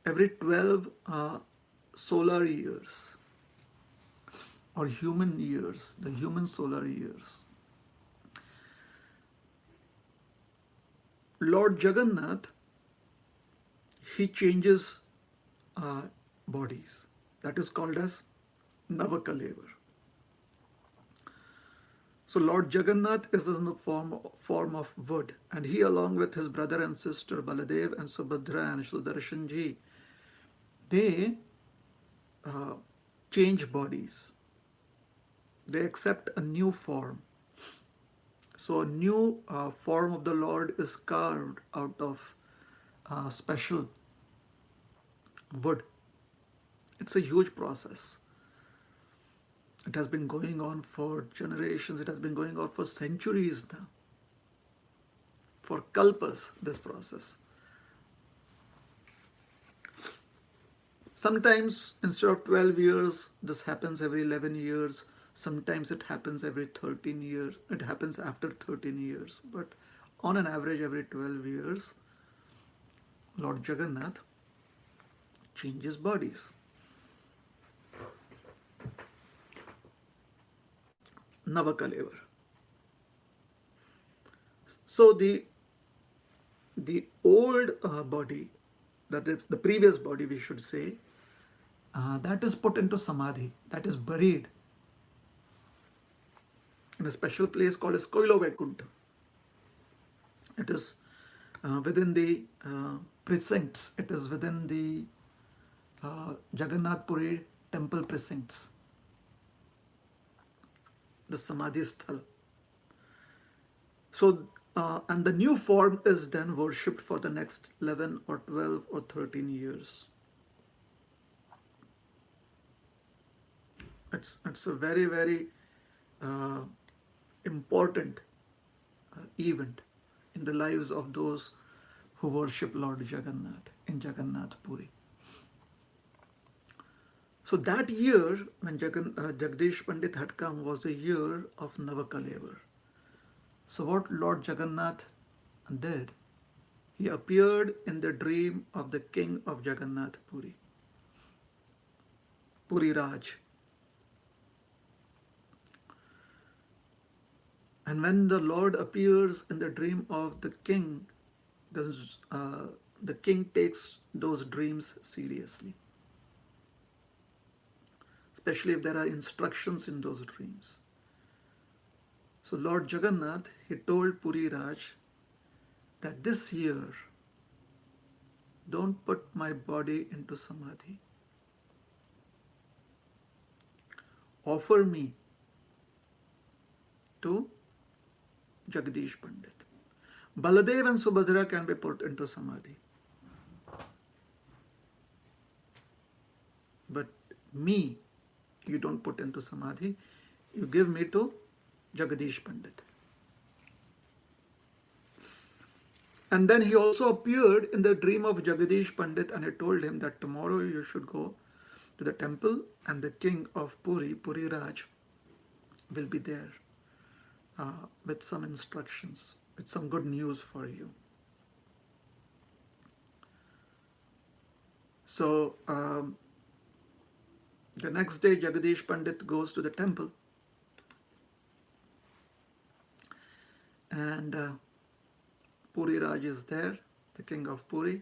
Every 12 solar years or human years, the human solar years, Lord Jagannath, he changes bodies. That is called as Navakalevar. So Lord Jagannath is in the form of wood, and he, along with his brother and sister Baladev and Subhadra and Sudarshanji, they change bodies. They accept a new form. So a new form of the Lord is carved out of special wood. It's a huge process. It has been going on for generations. It has been going on for centuries now. For kalpas, this process. Sometimes instead of 12 years, this happens every 11 years. Sometimes it happens every 13 years. It happens after 13 years. But on an average, every 12 years, Lord Jagannath changes bodies. Navakalevar. So the old body, that is the previous body, we should say, that is put into samadhi, that is buried in a special place called as Koilo Vaikuntha. It is within the precincts, it is within the Jagannath Puri temple precincts, the Samadhi Sthala. So, and the new form is then worshipped for the next 11 or 12 or 13 years. It's a very, very important event in the lives of those who worship Lord Jagannath in Jagannath Puri. So that year when Jagdish Pandit had come was the year of Navakalevar. So what Lord Jagannath did, he appeared in the dream of the king of Jagannath Puri, Puri Raj. And when the Lord appears in the dream of the king, the king takes those dreams seriously, especially if there are instructions in those dreams. So Lord Jagannath, he told Puri Raj that this year, don't put my body into samadhi. Offer me to Jagdish Pandit. Baladev and Subhadra can be put into samadhi. But me, you don't put into samadhi. You give me to Jagdish Pandit. And then he also appeared in the dream of Jagdish Pandit, and he told him that tomorrow you should go to the temple and the king of Puri, Puri Raj, will be there with some instructions, with some good news for you. So the next day Jagdish Pandit goes to the temple, and Puri Raj is there, the king of Puri.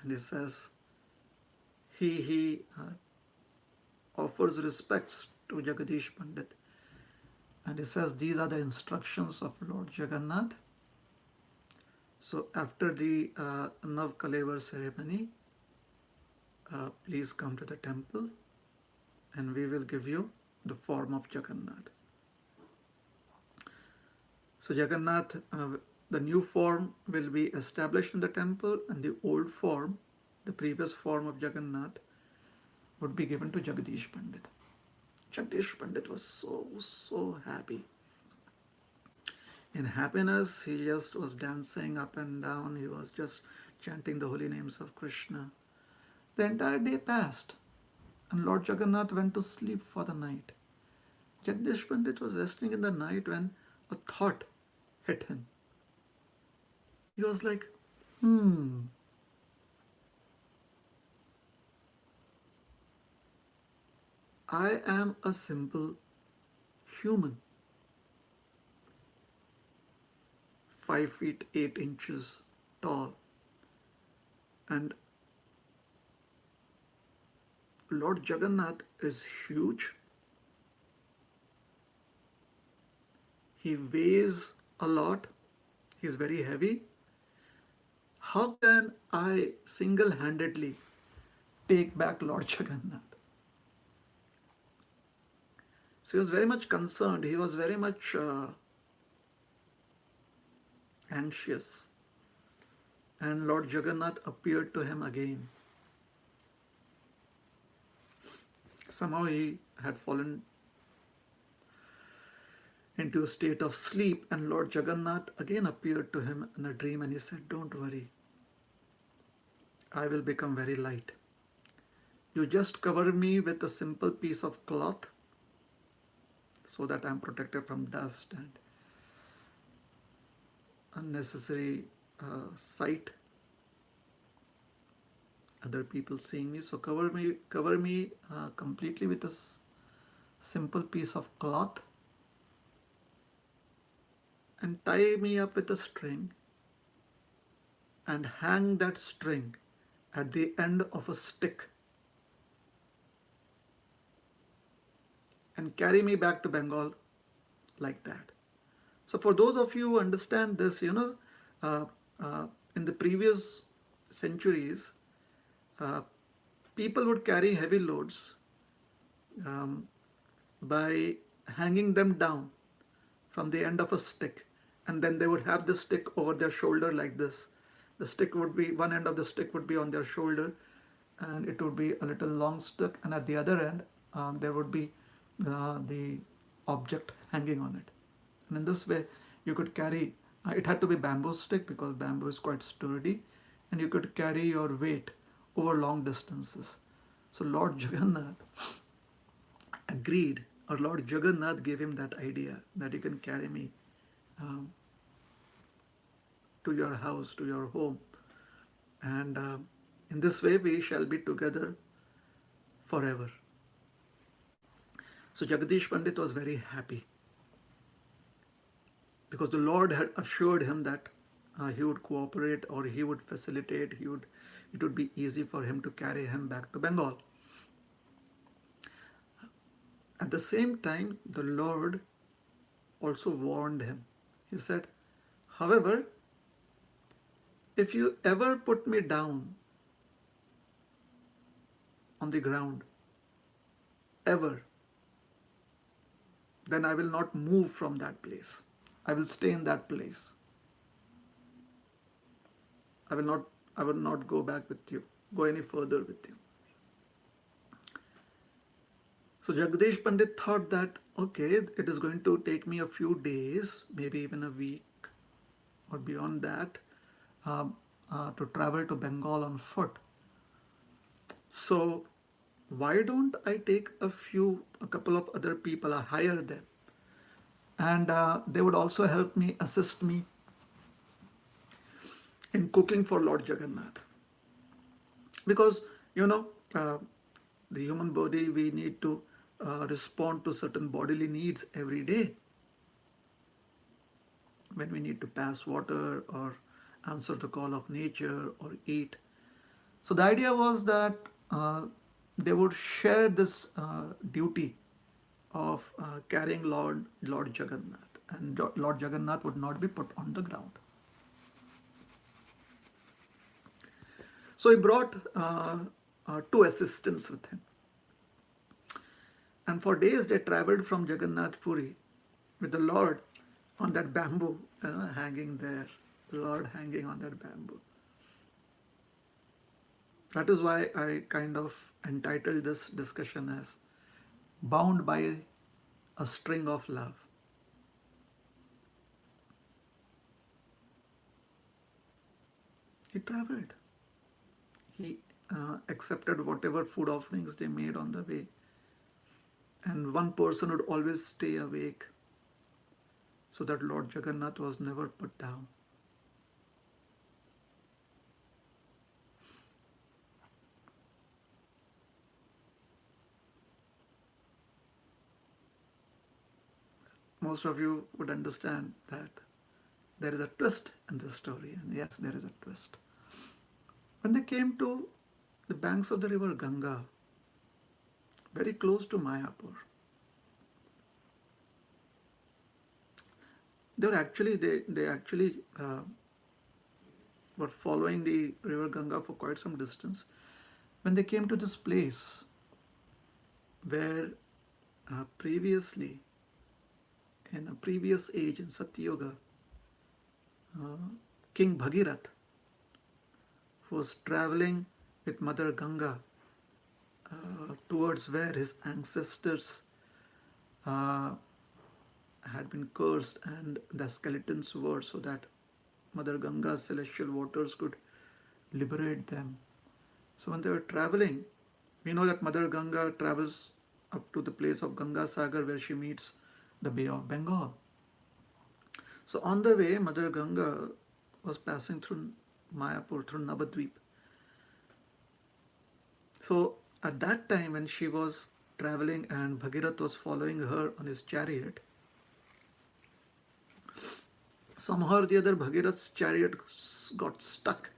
And he says, he offers respects to Jagdish Pandit. And he says, these are the instructions of Lord Jagannath. So after the Navakalevar ceremony, please come to the temple and we will give you the form of Jagannath. So Jagannath, the new form will be established in the temple, and the old form, the previous form of Jagannath, would be given to Jagdish Pandit. Jagdish Pandit was so happy. In happiness, he just was dancing up and down. He was just chanting the holy names of Krishna. The entire day passed. and Lord Jagannath went to sleep for the night. Jagdish Pandit was resting in the night when a thought hit him. He was like, I am a simple human, 5 feet 8 inches tall, and Lord Jagannath is huge. He weighs a lot. He's very heavy. How can I single-handedly take back Lord Jagannath? So he was very much concerned. He was very much anxious. And Lord Jagannath appeared to him again. Somehow he had fallen into a state of sleep, and Lord Jagannath again appeared to him in a dream, and he said, don't worry, I will become very light. You just cover me with a simple piece of cloth so that I am protected from dust and unnecessary sight, other people seeing me. So cover me completely with a simple piece of cloth and tie me up with a string and hang that string at the end of a stick and carry me back to Bengal like that. So for those of you who understand this, in the previous centuries, people would carry heavy loads by hanging them down from the end of a stick, and then they would have the stick over their shoulder like this. The stick would be, one end of the stick would be on their shoulder, and it would be a little long stick, and at the other end there would be the object hanging on it. And in this way you could carry, it had to be bamboo stick because bamboo is quite sturdy, and you could carry your weight over long distances. So Lord Jagannath agreed, or Lord Jagannath gave him that idea that you can carry me to your house, to your home, and in this way we shall be together forever. So Jagdish Pandit was very happy because the Lord had assured him that he would cooperate, or he would facilitate, it would be easy for him to carry him back to Bengal. At the same time, the Lord also warned him. He said, however, if you ever put me down on the ground, ever, then I will not move from that place. I will stay in that place. I will not go back with you, go any further with you. So Jagdish Pandit thought that, okay, it is going to take me a few days, maybe even a week or beyond that, to travel to Bengal on foot. So why don't I take a couple of other people, I hire them, and they would also help me, assist me in cooking for Lord Jagannath. Because, the human body, we need to respond to certain bodily needs every day. When we need to pass water or answer the call of nature or eat. So the idea was that they would share this duty of carrying Lord Jagannath, and Lord Jagannath would not be put on the ground. So he brought 2 assistants with him. And for days they traveled from Jagannath Puri with the Lord on that bamboo, hanging there, the Lord hanging on that bamboo. That is why I kind of entitled this discussion as Bound by a String of Love. He traveled. He accepted whatever food offerings they made on the way. And one person would always stay awake so that Lord Jagannath was never put down. Most of you would understand that there is a twist in this story, and yes, there is a twist. When they came to the banks of the river Ganga, very close to Mayapur, they actually were following the river Ganga for quite some distance. When they came to this place where previously, in a previous age in Satyuga, King Bhagirath was traveling with Mother Ganga towards where his ancestors had been cursed and the skeletons were, so that Mother Ganga's celestial waters could liberate them. So when they were traveling, we know that Mother Ganga travels up to the place of Ganga Sagar where she meets the Bay of Bengal. So on the way, Mother Ganga was passing through Mayapur, through Navadvip. So at that time when she was traveling and Bhagirath was following her on his chariot, somehow or the other Bhagirath's chariot got stuck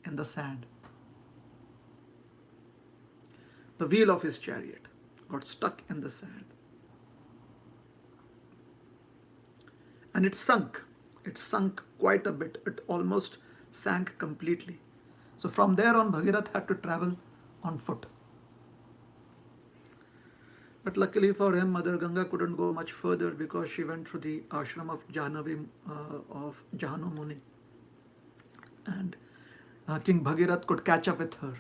in the sand. The wheel of his chariot got stuck in the sand. And it sunk. It sunk quite a bit. It almost sank completely. So from there on, Bhagirath had to travel on foot. But luckily for him, Mother Ganga couldn't go much further because she went through the ashram of Jahanu Muni. And King Bhagirath could catch up with her.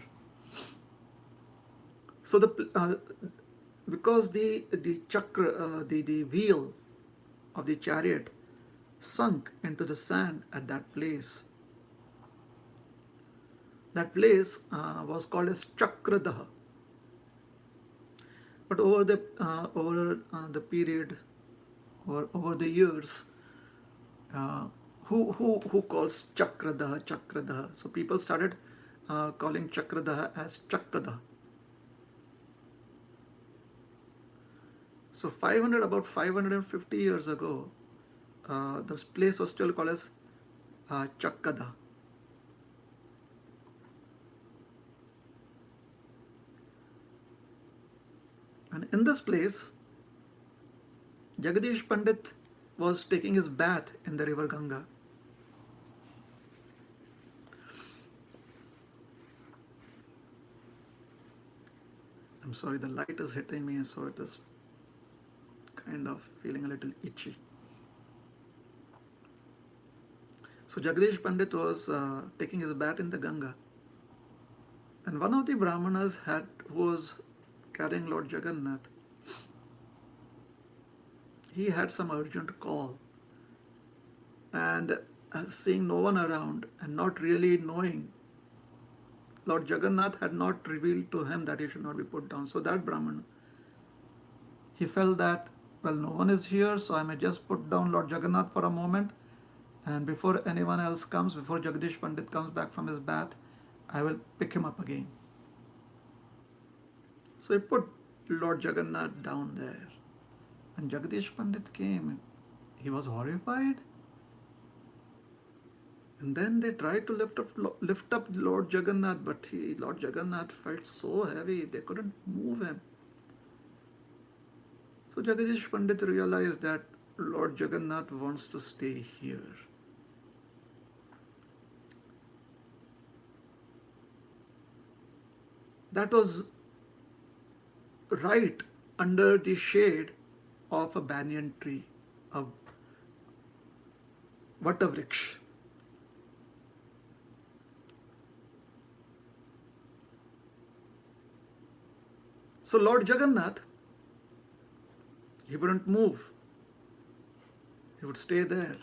So because the chakra, the wheel of the chariot sunk into the sand at that place was called as Chakradaha. But over the period, or over the years, who calls Chakradaha? So people started calling Chakradaha as Chakkada. So about 550 years ago, this place was still called as Chakkada. And in this place, Jagadish Pandit was taking his bath in the river Ganga. I'm sorry, the light is hitting me, so it is kind of feeling a little itchy. So Jagadish Pandit was taking his bath in the Ganga. And one of the Brahmanas who was carrying Lord Jagannath, he had some urgent call. And seeing no one around and not really knowing, Lord Jagannath had not revealed to him that he should not be put down. So that Brahman, he felt that, well, no one is here, so I may just put down Lord Jagannath for a moment, and before anyone else comes, before Jagadish Pandit comes back from his bath, I will pick him up again. So he put Lord Jagannath down there. When Jagadish Pandit came, he was horrified. And then they tried to lift up Lord Jagannath, but Lord Jagannath felt so heavy, they couldn't move him. So Jagadish Pandit realized that Lord Jagannath wants to stay here. That was right under the shade of a banyan tree, a Bhaktivriksha. So Lord Jagannath, he wouldn't move. He would stay there.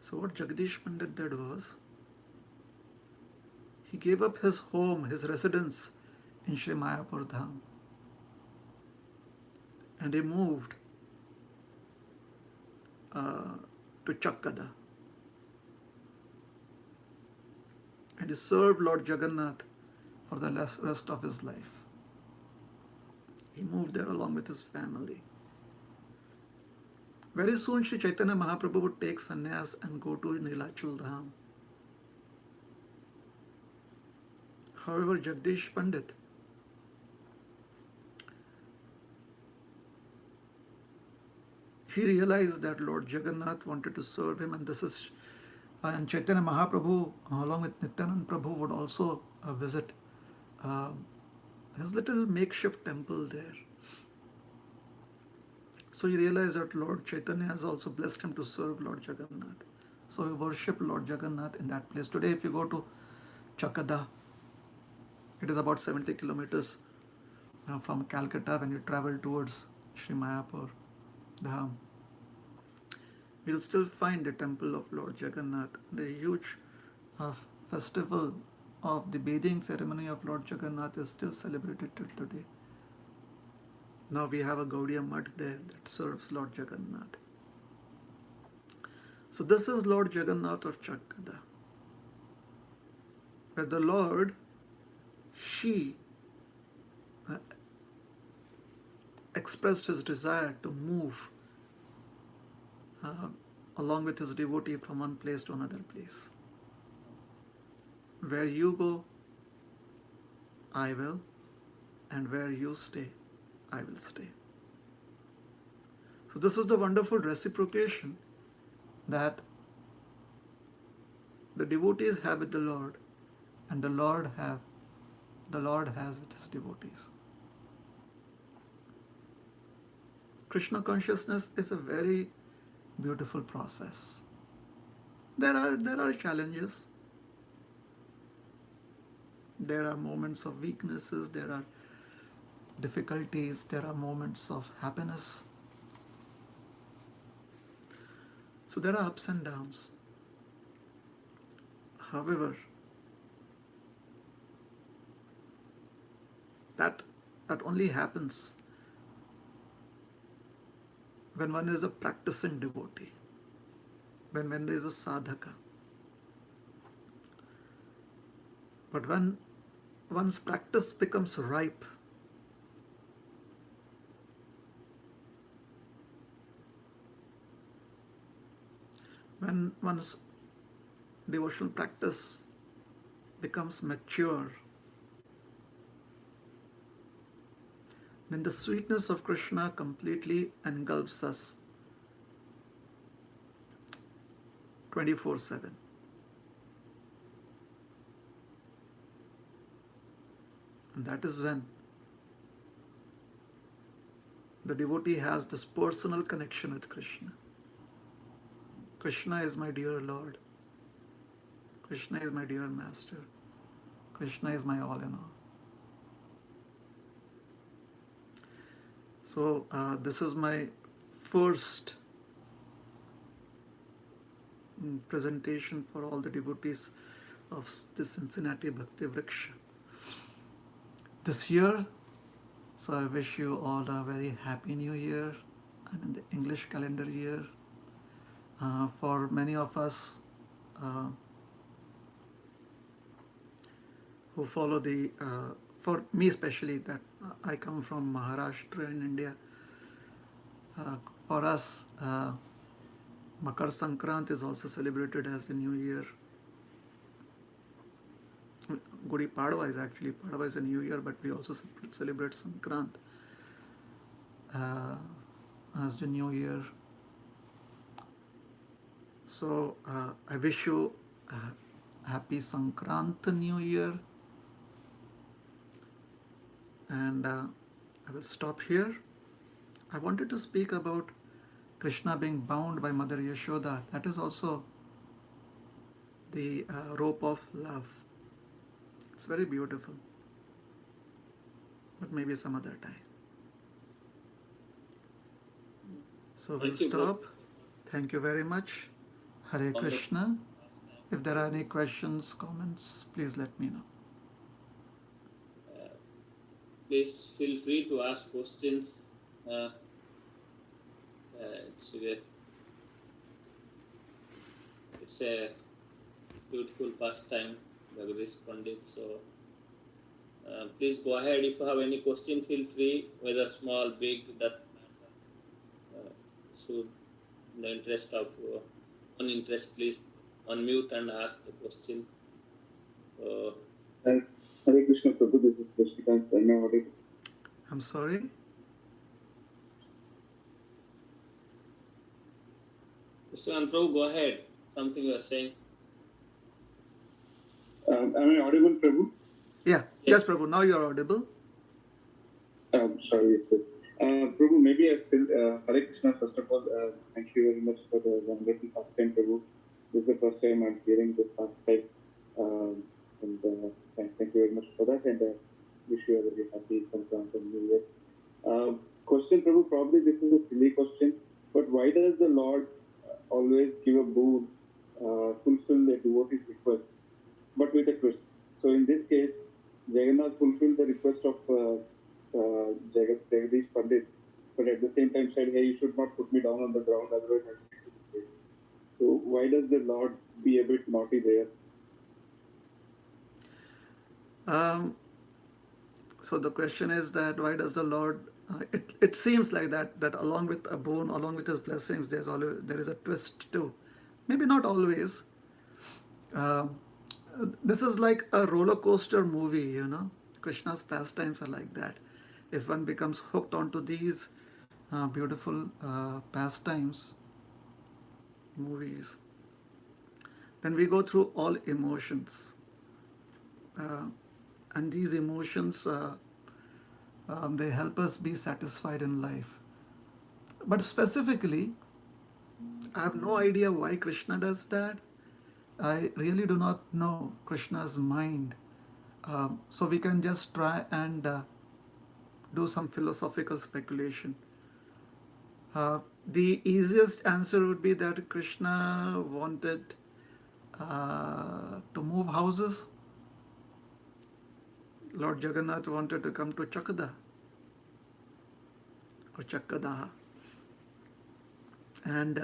So what Jagadish Pandit did was, He gave up his home, his residence in Sri Mayapur Dham, and he moved to Chakkada. And he served Lord Jagannath for the rest of his life. He moved there along with his family. Very soon, Sri Chaitanya Mahaprabhu would take sannyas and go to Nilachal Dham. However, Jagdish Pandit he realized that Lord Jagannath wanted to serve him, and Chaitanya Mahaprabhu, along with Nityanand Prabhu, would also visit his little makeshift temple there. So he realized that Lord Chaitanya has also blessed him to serve Lord Jagannath. So he worshipped Lord Jagannath in that place. Today, if you go to Chakkada, it is about 70 kilometers from Calcutta when you travel towards Sri Mayapur Dham. We'll still find the temple of Lord Jagannath. The huge festival of the bathing ceremony of Lord Jagannath is still celebrated till today. Now we have a Gaudiya Mutt there that serves Lord Jagannath. So this is Lord Jagannath of Chakkada, where the Lord, she expressed his desire to move along with his devotee from one place to another place. Where you go, I will, and where you stay, I will stay. So this is the wonderful reciprocation that the devotees have with the Lord, and the Lord has with his devotees. Krishna consciousness is a very beautiful process. There are challenges. There are moments of weaknesses. There are difficulties. There are moments of happiness. So there are ups and downs. However, that only happens when one is a practicing devotee, when one is a sadhaka. But when one's practice becomes ripe, when one's devotional practice becomes mature, then the sweetness of Krishna completely engulfs us 24/7. And that is when the devotee has this personal connection with Krishna. Krishna is my dear Lord. Krishna is my dear Master. Krishna is my all in all. So this is my first presentation for all the devotees of the Cincinnati Bhaktivriksha this year. So I wish you all a very happy new year. I'm in the English calendar year. For many of us who follow for me especially, that I come from Maharashtra in India. For us, Makar Sankrant is also celebrated as the new year. Gudi Padwa is a new year, but we also celebrate Sankrant as the new year. So I wish you a happy Sankrant New Year. And I will stop here. I wanted to speak about Krishna being bound by Mother Yashoda. That is also the rope of love. It's very beautiful. But maybe some other time. So we'll stop. Thank you very much. Hare Krishna. If there are any questions, comments, please let me know. Please feel free to ask questions. It's a beautiful pastime, Jagdish Pandit. So please go ahead. If you have any question, feel free, whether small, big, that should, in the interest of one interest, please unmute and ask the question. Hare Krishna Prabhu, this is Krishnikant. Am I audible? I'm sorry. Mr. Prabhu, go ahead. Something you are saying. Am I audible, Prabhu? Yeah. Yes, Prabhu. Now you're audible. Sorry, sir. Prabhu, maybe I still, Hare Krishna, first of all, thank you very much for the wonderful pastime, Prabhu. This is the first time I'm hearing this pastime. And thank you very much for that. And wish you a very happy Sankranti and New Year. Question, Prabhu, probably this is a silly question, but why does the Lord always give a boon, fulfill the devotee's request, but with a twist? So in this case, Jagannath fulfilled the request of Jagadish Pandit, but at the same time said, hey, you should not put me down on the ground, otherwise I'll stick to the place. So why does the Lord be a bit naughty there? So the question is that why does the Lord? It seems like that along with a boon, along with His blessings, there is a twist too. Maybe not always. This is like a roller coaster movie, you know. Krishna's pastimes are like that. If one becomes hooked onto these beautiful pastimes, movies, then we go through all emotions. And these emotions, they help us be satisfied in life. But specifically, I have no idea why Krishna does that. I really do not know Krishna's mind. So we can just try and do some philosophical speculation. The easiest answer would be that Krishna wanted to move houses. Lord Jagannath wanted to come to Chakada or Chakadaha. And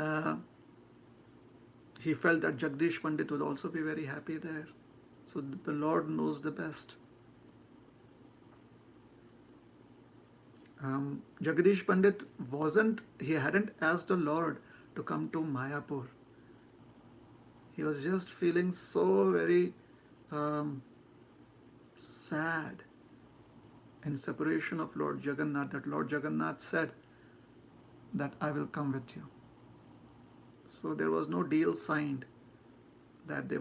he felt that Jagdish Pandit would also be very happy there. So the Lord knows the best. Jagdish Pandit hadn't asked the Lord to come to Mayapur. He was just feeling so very sad in separation of Lord Jagannath that Lord Jagannath said that I will come with you. So there was no deal signed that he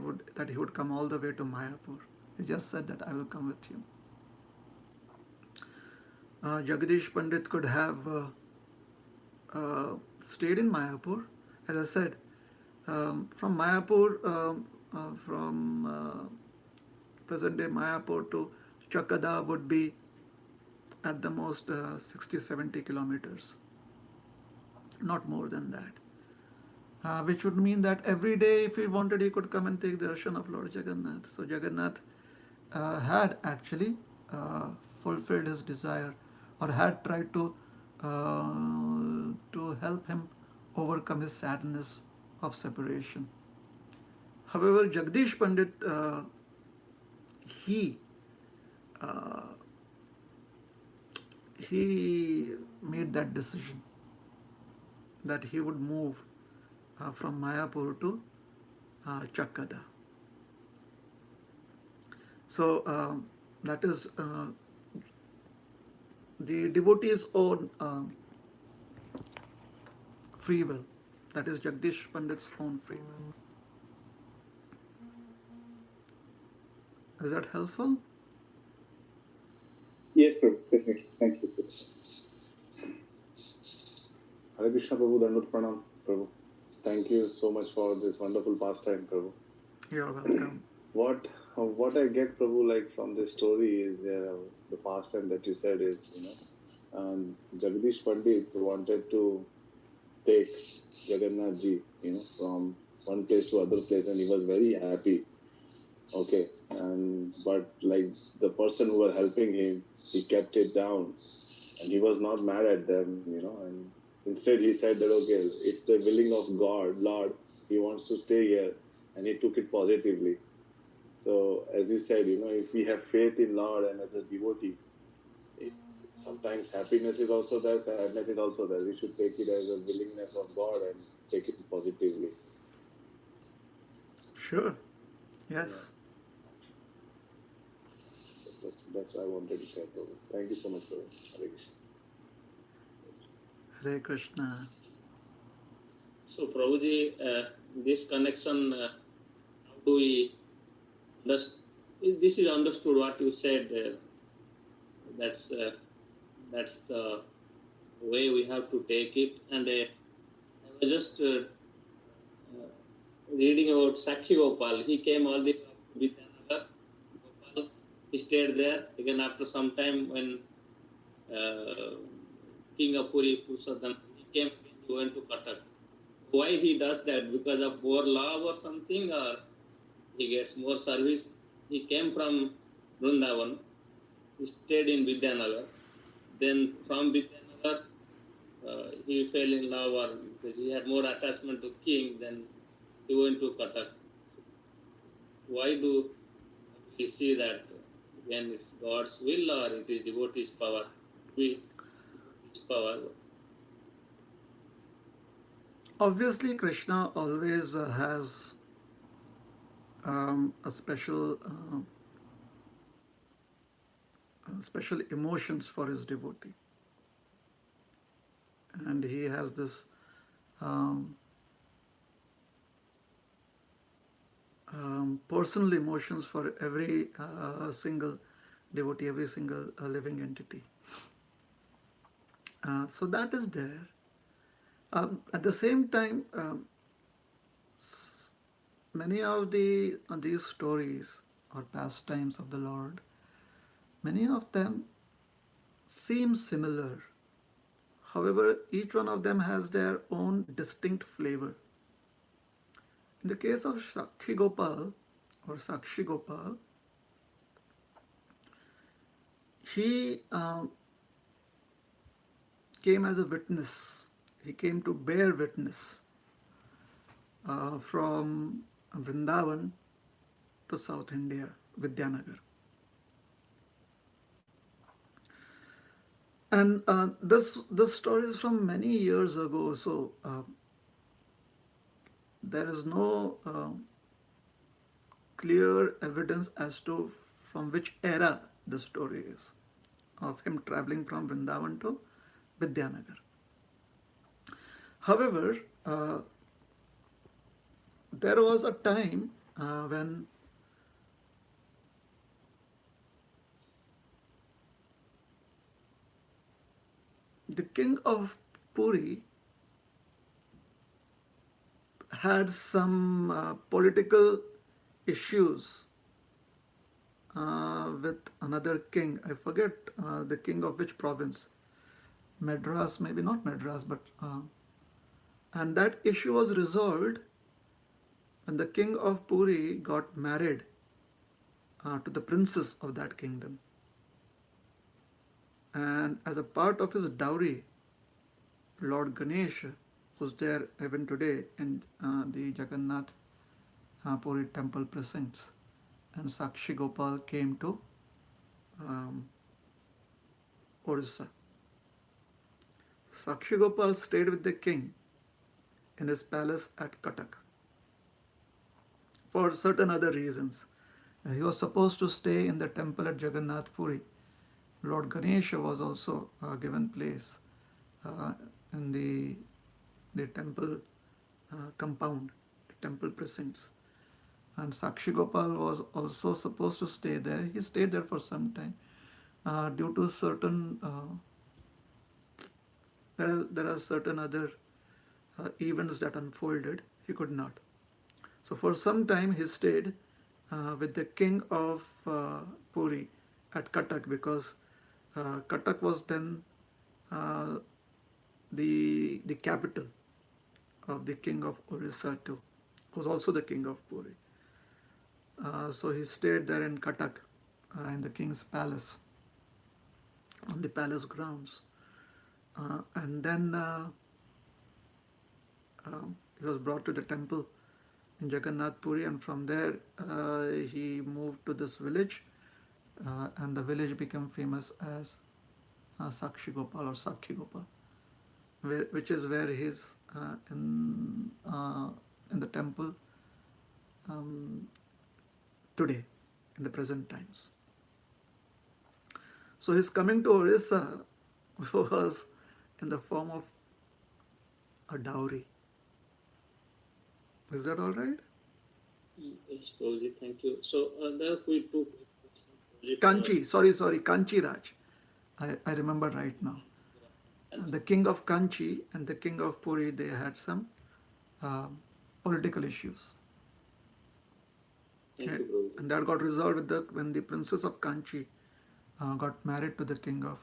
would come all the way to Mayapur. He just said that I will come with you. Jagdish Pandit could have stayed in Mayapur. As I said, from Mayapur, from present day Mayapur to Chakada would be at the most 60-70 kilometers. Not more than that. Which would mean that every day, if he wanted, he could come and take the darshan of Lord Jagannath. So Jagannath had actually fulfilled his desire, or had tried to help him overcome his sadness of separation. However, Jagdish Pandit, he made that decision that he would move from Mayapur to Chakada. So that is the devotee's own free will. That is Jagdish Pandit's own free will. Is that helpful? Yes, Prabhu, definitely. Thank you. Hare Krishna Prabhu, Dandut Pranam Prabhu. Thank you so much for this wonderful pastime, Prabhu. You're welcome. What I get, Prabhu, like from this story is the pastime that you said is, Jagdish Pandit wanted to take Jagannath ji, from one place to other place, and he was very happy. Okay, and but like the person who were helping him, he kept it down, and he was not mad at them, and instead he said that okay, it's the willing of God, Lord, he wants to stay here, and he took it positively. So as you said, if we have faith in Lord and as a devotee, it, sometimes happiness is also there, sadness is also there. We should take it as a willingness of God and take it positively. Sure. Yes. That's what I wanted to share, Prabhu. Thank you so much, Prabhu. Hare Krishna. Hare Krishna. So, Prabhuji, this connection, how do we understand? This is understood what you said. That's the way we have to take it. And I was just reading about Sakshi Gopal. He came all the way to Vidyanagar. Gopal, he stayed there. Again, after some time, when King of Puri, Purushottam, he came, he went to Cuttack. Why he does that? Because of more love or something, or he gets more service? He came from Vrindavan. He stayed in Vidyanagar. Then from Vidyanagar, he fell in love, or because he had more attachment to king, then he went to Cuttack. Why do we see that when it's God's will or it is devotee's power? Devotee's power. Obviously, Krishna always has a special emotions for his devotee, and he has this personal emotions for every single devotee, every single living entity. So that is there. At the same time, many of these stories or pastimes of the Lord, many of them seem similar. However, each one of them has their own distinct flavor. In the case of Sakshi Gopal or Sakshi Gopal, he came as a witness. He came to bear witness from Vrindavan to South India, Vidyanagar. And this story is from many years ago, so there is no clear evidence as to from which era the story is of him traveling from Vrindavan to Vidyanagar. However, there was a time when the king of Puri had some political issues with another king. I forget the king of which province. Madras, maybe not Madras, but and that issue was resolved when the king of Puri got married to the princess of that kingdom. And as a part of his dowry, Lord Ganesha, who's there even today in the Jagannath Puri temple precincts, and Sakshi Gopal came to Orissa. Sakshi Gopal stayed with the king in his palace at Cuttack for certain other reasons. He was supposed to stay in the temple at Jagannath Puri. Lord Ganesha was also given place in the temple compound, the temple precincts. And Sakshi Gopal was also supposed to stay there. He stayed there for some time. Due to certain, there are certain other events that unfolded, he could not. So for some time he stayed with the king of Puri at Cuttack, because Cuttack was then the capital of the king of Orissa too, who's also the king of Puri. So he stayed there in Katak, in the king's palace, on the palace grounds. And then he was brought to the temple in Jagannath Puri, and from there he moved to this village, and the village became famous as Sakshi Gopal or Sakhi Gopal, which is where he is in the temple today, in the present times. So his coming to Orissa was in the form of a dowry. Is that all right? Yes, Prabhuji, thank you. So there we took Kanchi, sorry, Kanchi Raj. I remember right now. The king of Kanchi and the king of Puri, they had some political issues. Thank Right? you, Prabhuji. And that got resolved with when the princess of Kanchi got married to the king of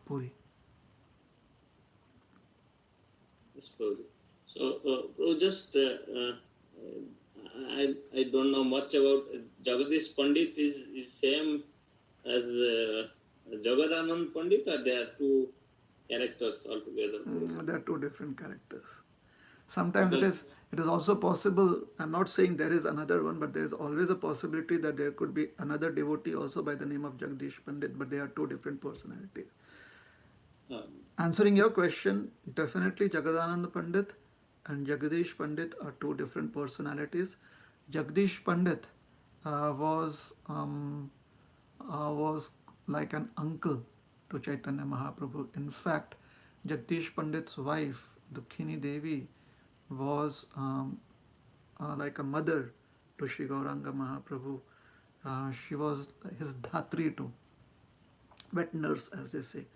Puri. Yes, Prabhuji. So, Prabhu, just I don't know much about Jagadish Pandit. Is same as Jagadanand Pandit, or they are two characters altogether? They are two different characters. Sometimes it is also possible, I'm not saying there is another one, but there is always a possibility that there could be another devotee also by the name of Jagdish Pandit, but they are two different personalities. Answering your question, definitely Jagadanand Pandit and Jagdish Pandit are two different personalities. Jagdish Pandit was like an uncle to Chaitanya Mahaprabhu. In fact, Jagdish Pandit's wife, Dukhini Devi, was like a mother to Sri Gauranga Mahaprabhu. She was his dhatri too, wet nurse, as they say.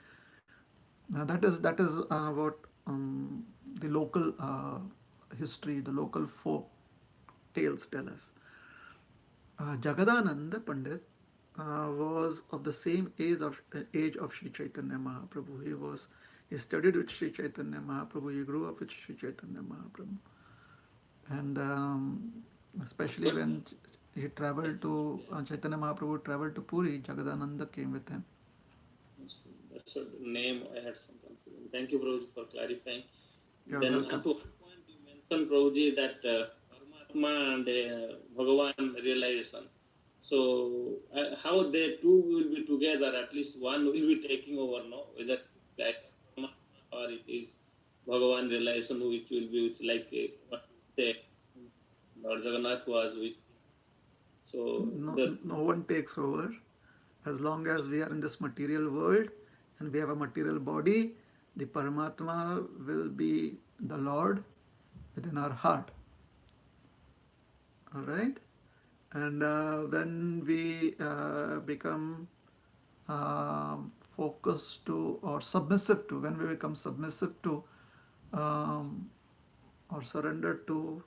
Now that is what the local history, the local folk tales tell us. Jagadananda Pandit was of the same age of Sri Chaitanya Mahaprabhu. He studied with Sri Chaitanya Mahaprabhu. He grew up with Sri Chaitanya Mahaprabhu, and especially when he traveled to Chaitanya Mahaprabhu traveled to Puri, Jagadananda came with him. That's the name. I had some confusion. Thank you, Prabhuji, for clarifying. You're Then welcome. at one point you mentioned, Prabhuji, that Paramatma and Bhagavan realization. So how they two will be together? At least one will be taking over, no? Whether like Paramatma or it is Bhagavan realization, which will be with like what say Lord Jagannath was with. So No one takes over. As long as we are in this material world and we have a material body, the Paramatma will be the Lord within our heart. All right? And when we become focused to or submissive to, when we become submissive to or surrendered to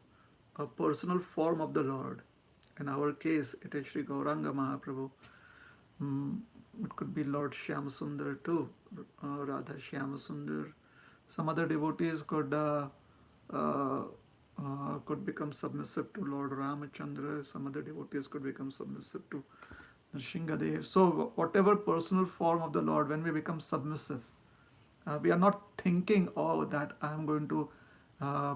a personal form of the Lord, in our case, it is Sri Gauranga Mahaprabhu. It could be Lord Shyam too, Radha Shyam. Some other devotees could become submissive to Lord Ramachandra. Some other devotees could become submissive to Nrsingadev. So whatever personal form of the Lord, when we become submissive, we are not thinking, oh, that I am going to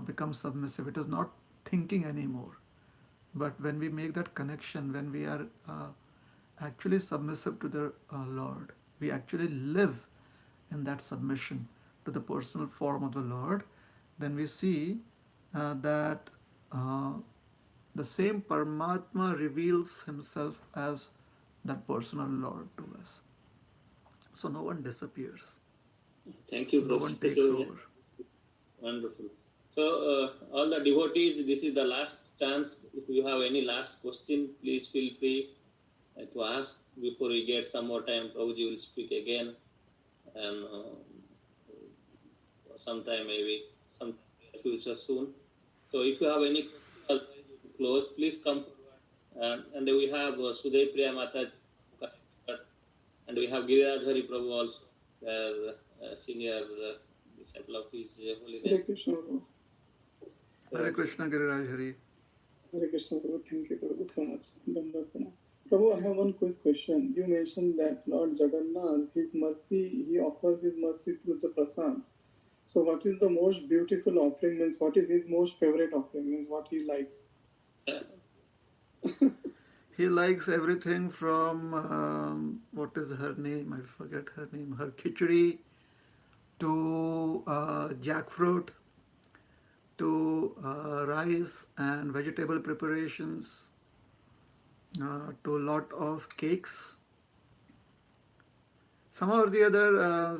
become submissive. It is not thinking anymore. But when we make that connection, when we are actually submissive to the Lord, we actually live in that submission to the personal form of the Lord, then we see that the same Paramatma reveals himself as that personal Lord to us. So no one disappears. thank you, No one takes over. Wonderful. So all the devotees, this is the last chance. If you have any last question, please feel free to ask before we get some more time. Prabhuji will speak again, and sometime maybe some future soon. So if you have any questions to close, please come forward. And we have Sudepriya Mata, and we have Giriraj Hari Prabhu also, senior disciple of His Holiness. Hare Krishna, Giriraj Hari. Hare Krishna, Prabhu. Thank you, Prabhu, so much. Dandavana. Prabhu, I have one quick question. You mentioned that Lord Jagannath, His mercy, He offers His mercy through the prasad. So, what is the most beautiful offering? Means, what is His most favorite offering? Means, what He likes? He likes everything from, what is her name? I forget her name. Her khichdi to jackfruit to rice and vegetable preparations to a lot of cakes. Somehow or the other,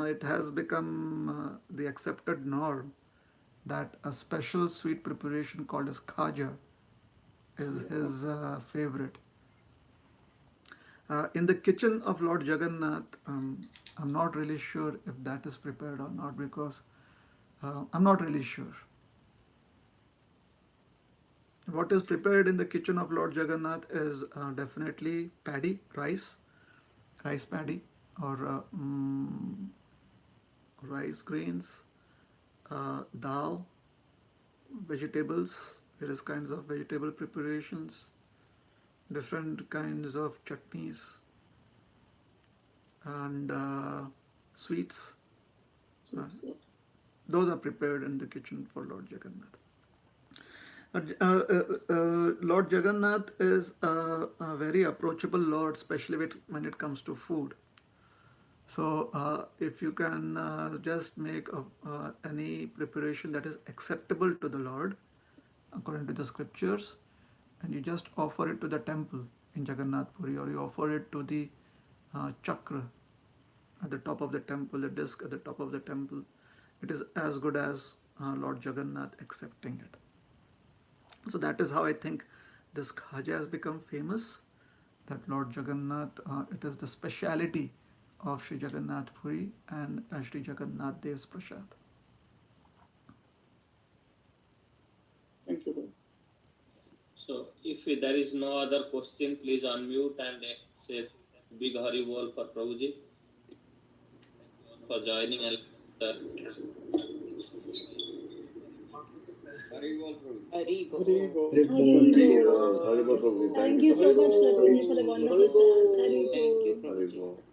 it has become the accepted norm that a special sweet preparation called as khaja is his favorite. In the kitchen of Lord Jagannath, I'm not really sure if that is prepared or not because I'm not really sure. What is prepared in the kitchen of Lord Jagannath is definitely paddy, rice paddy, or rice grains, dal, vegetables, various kinds of vegetable preparations, different kinds of chutneys, and sweets. Those are prepared in the kitchen for Lord Jagannath. Lord Jagannath is a very approachable Lord, especially when it comes to food. So if you can just make any preparation that is acceptable to the Lord, according to the scriptures, and you just offer it to the temple in Jagannath Puri, or you offer it to the chakra at the top of the temple, the disc at the top of the temple, it is as good as Lord Jagannath accepting it. So that is how I think this khaja has become famous, that Lord Jagannath, it is the speciality of Sri Jagannath Puri and Sri Jagannath Dev's Prasad. Thank you, Prabhu. So, if there is no other question, please unmute and say big Hari Bol for Prabhuji. Thank you all for joining and Hari Bol, Prabhu. Hari Bol. Hari Bol, Prabhu. Thank you so much, Prabhuji, for the wonderful time. Thank you, Hari Prabhuji. Bol.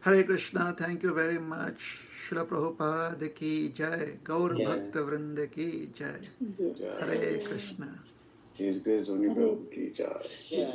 Hare Krishna, thank you very much. Srila Prabhupada ki jai, Gaur Bhakta Vrinda ki jai. Hare Krishna. His Grace Rohinipriya ki jai. Yeah.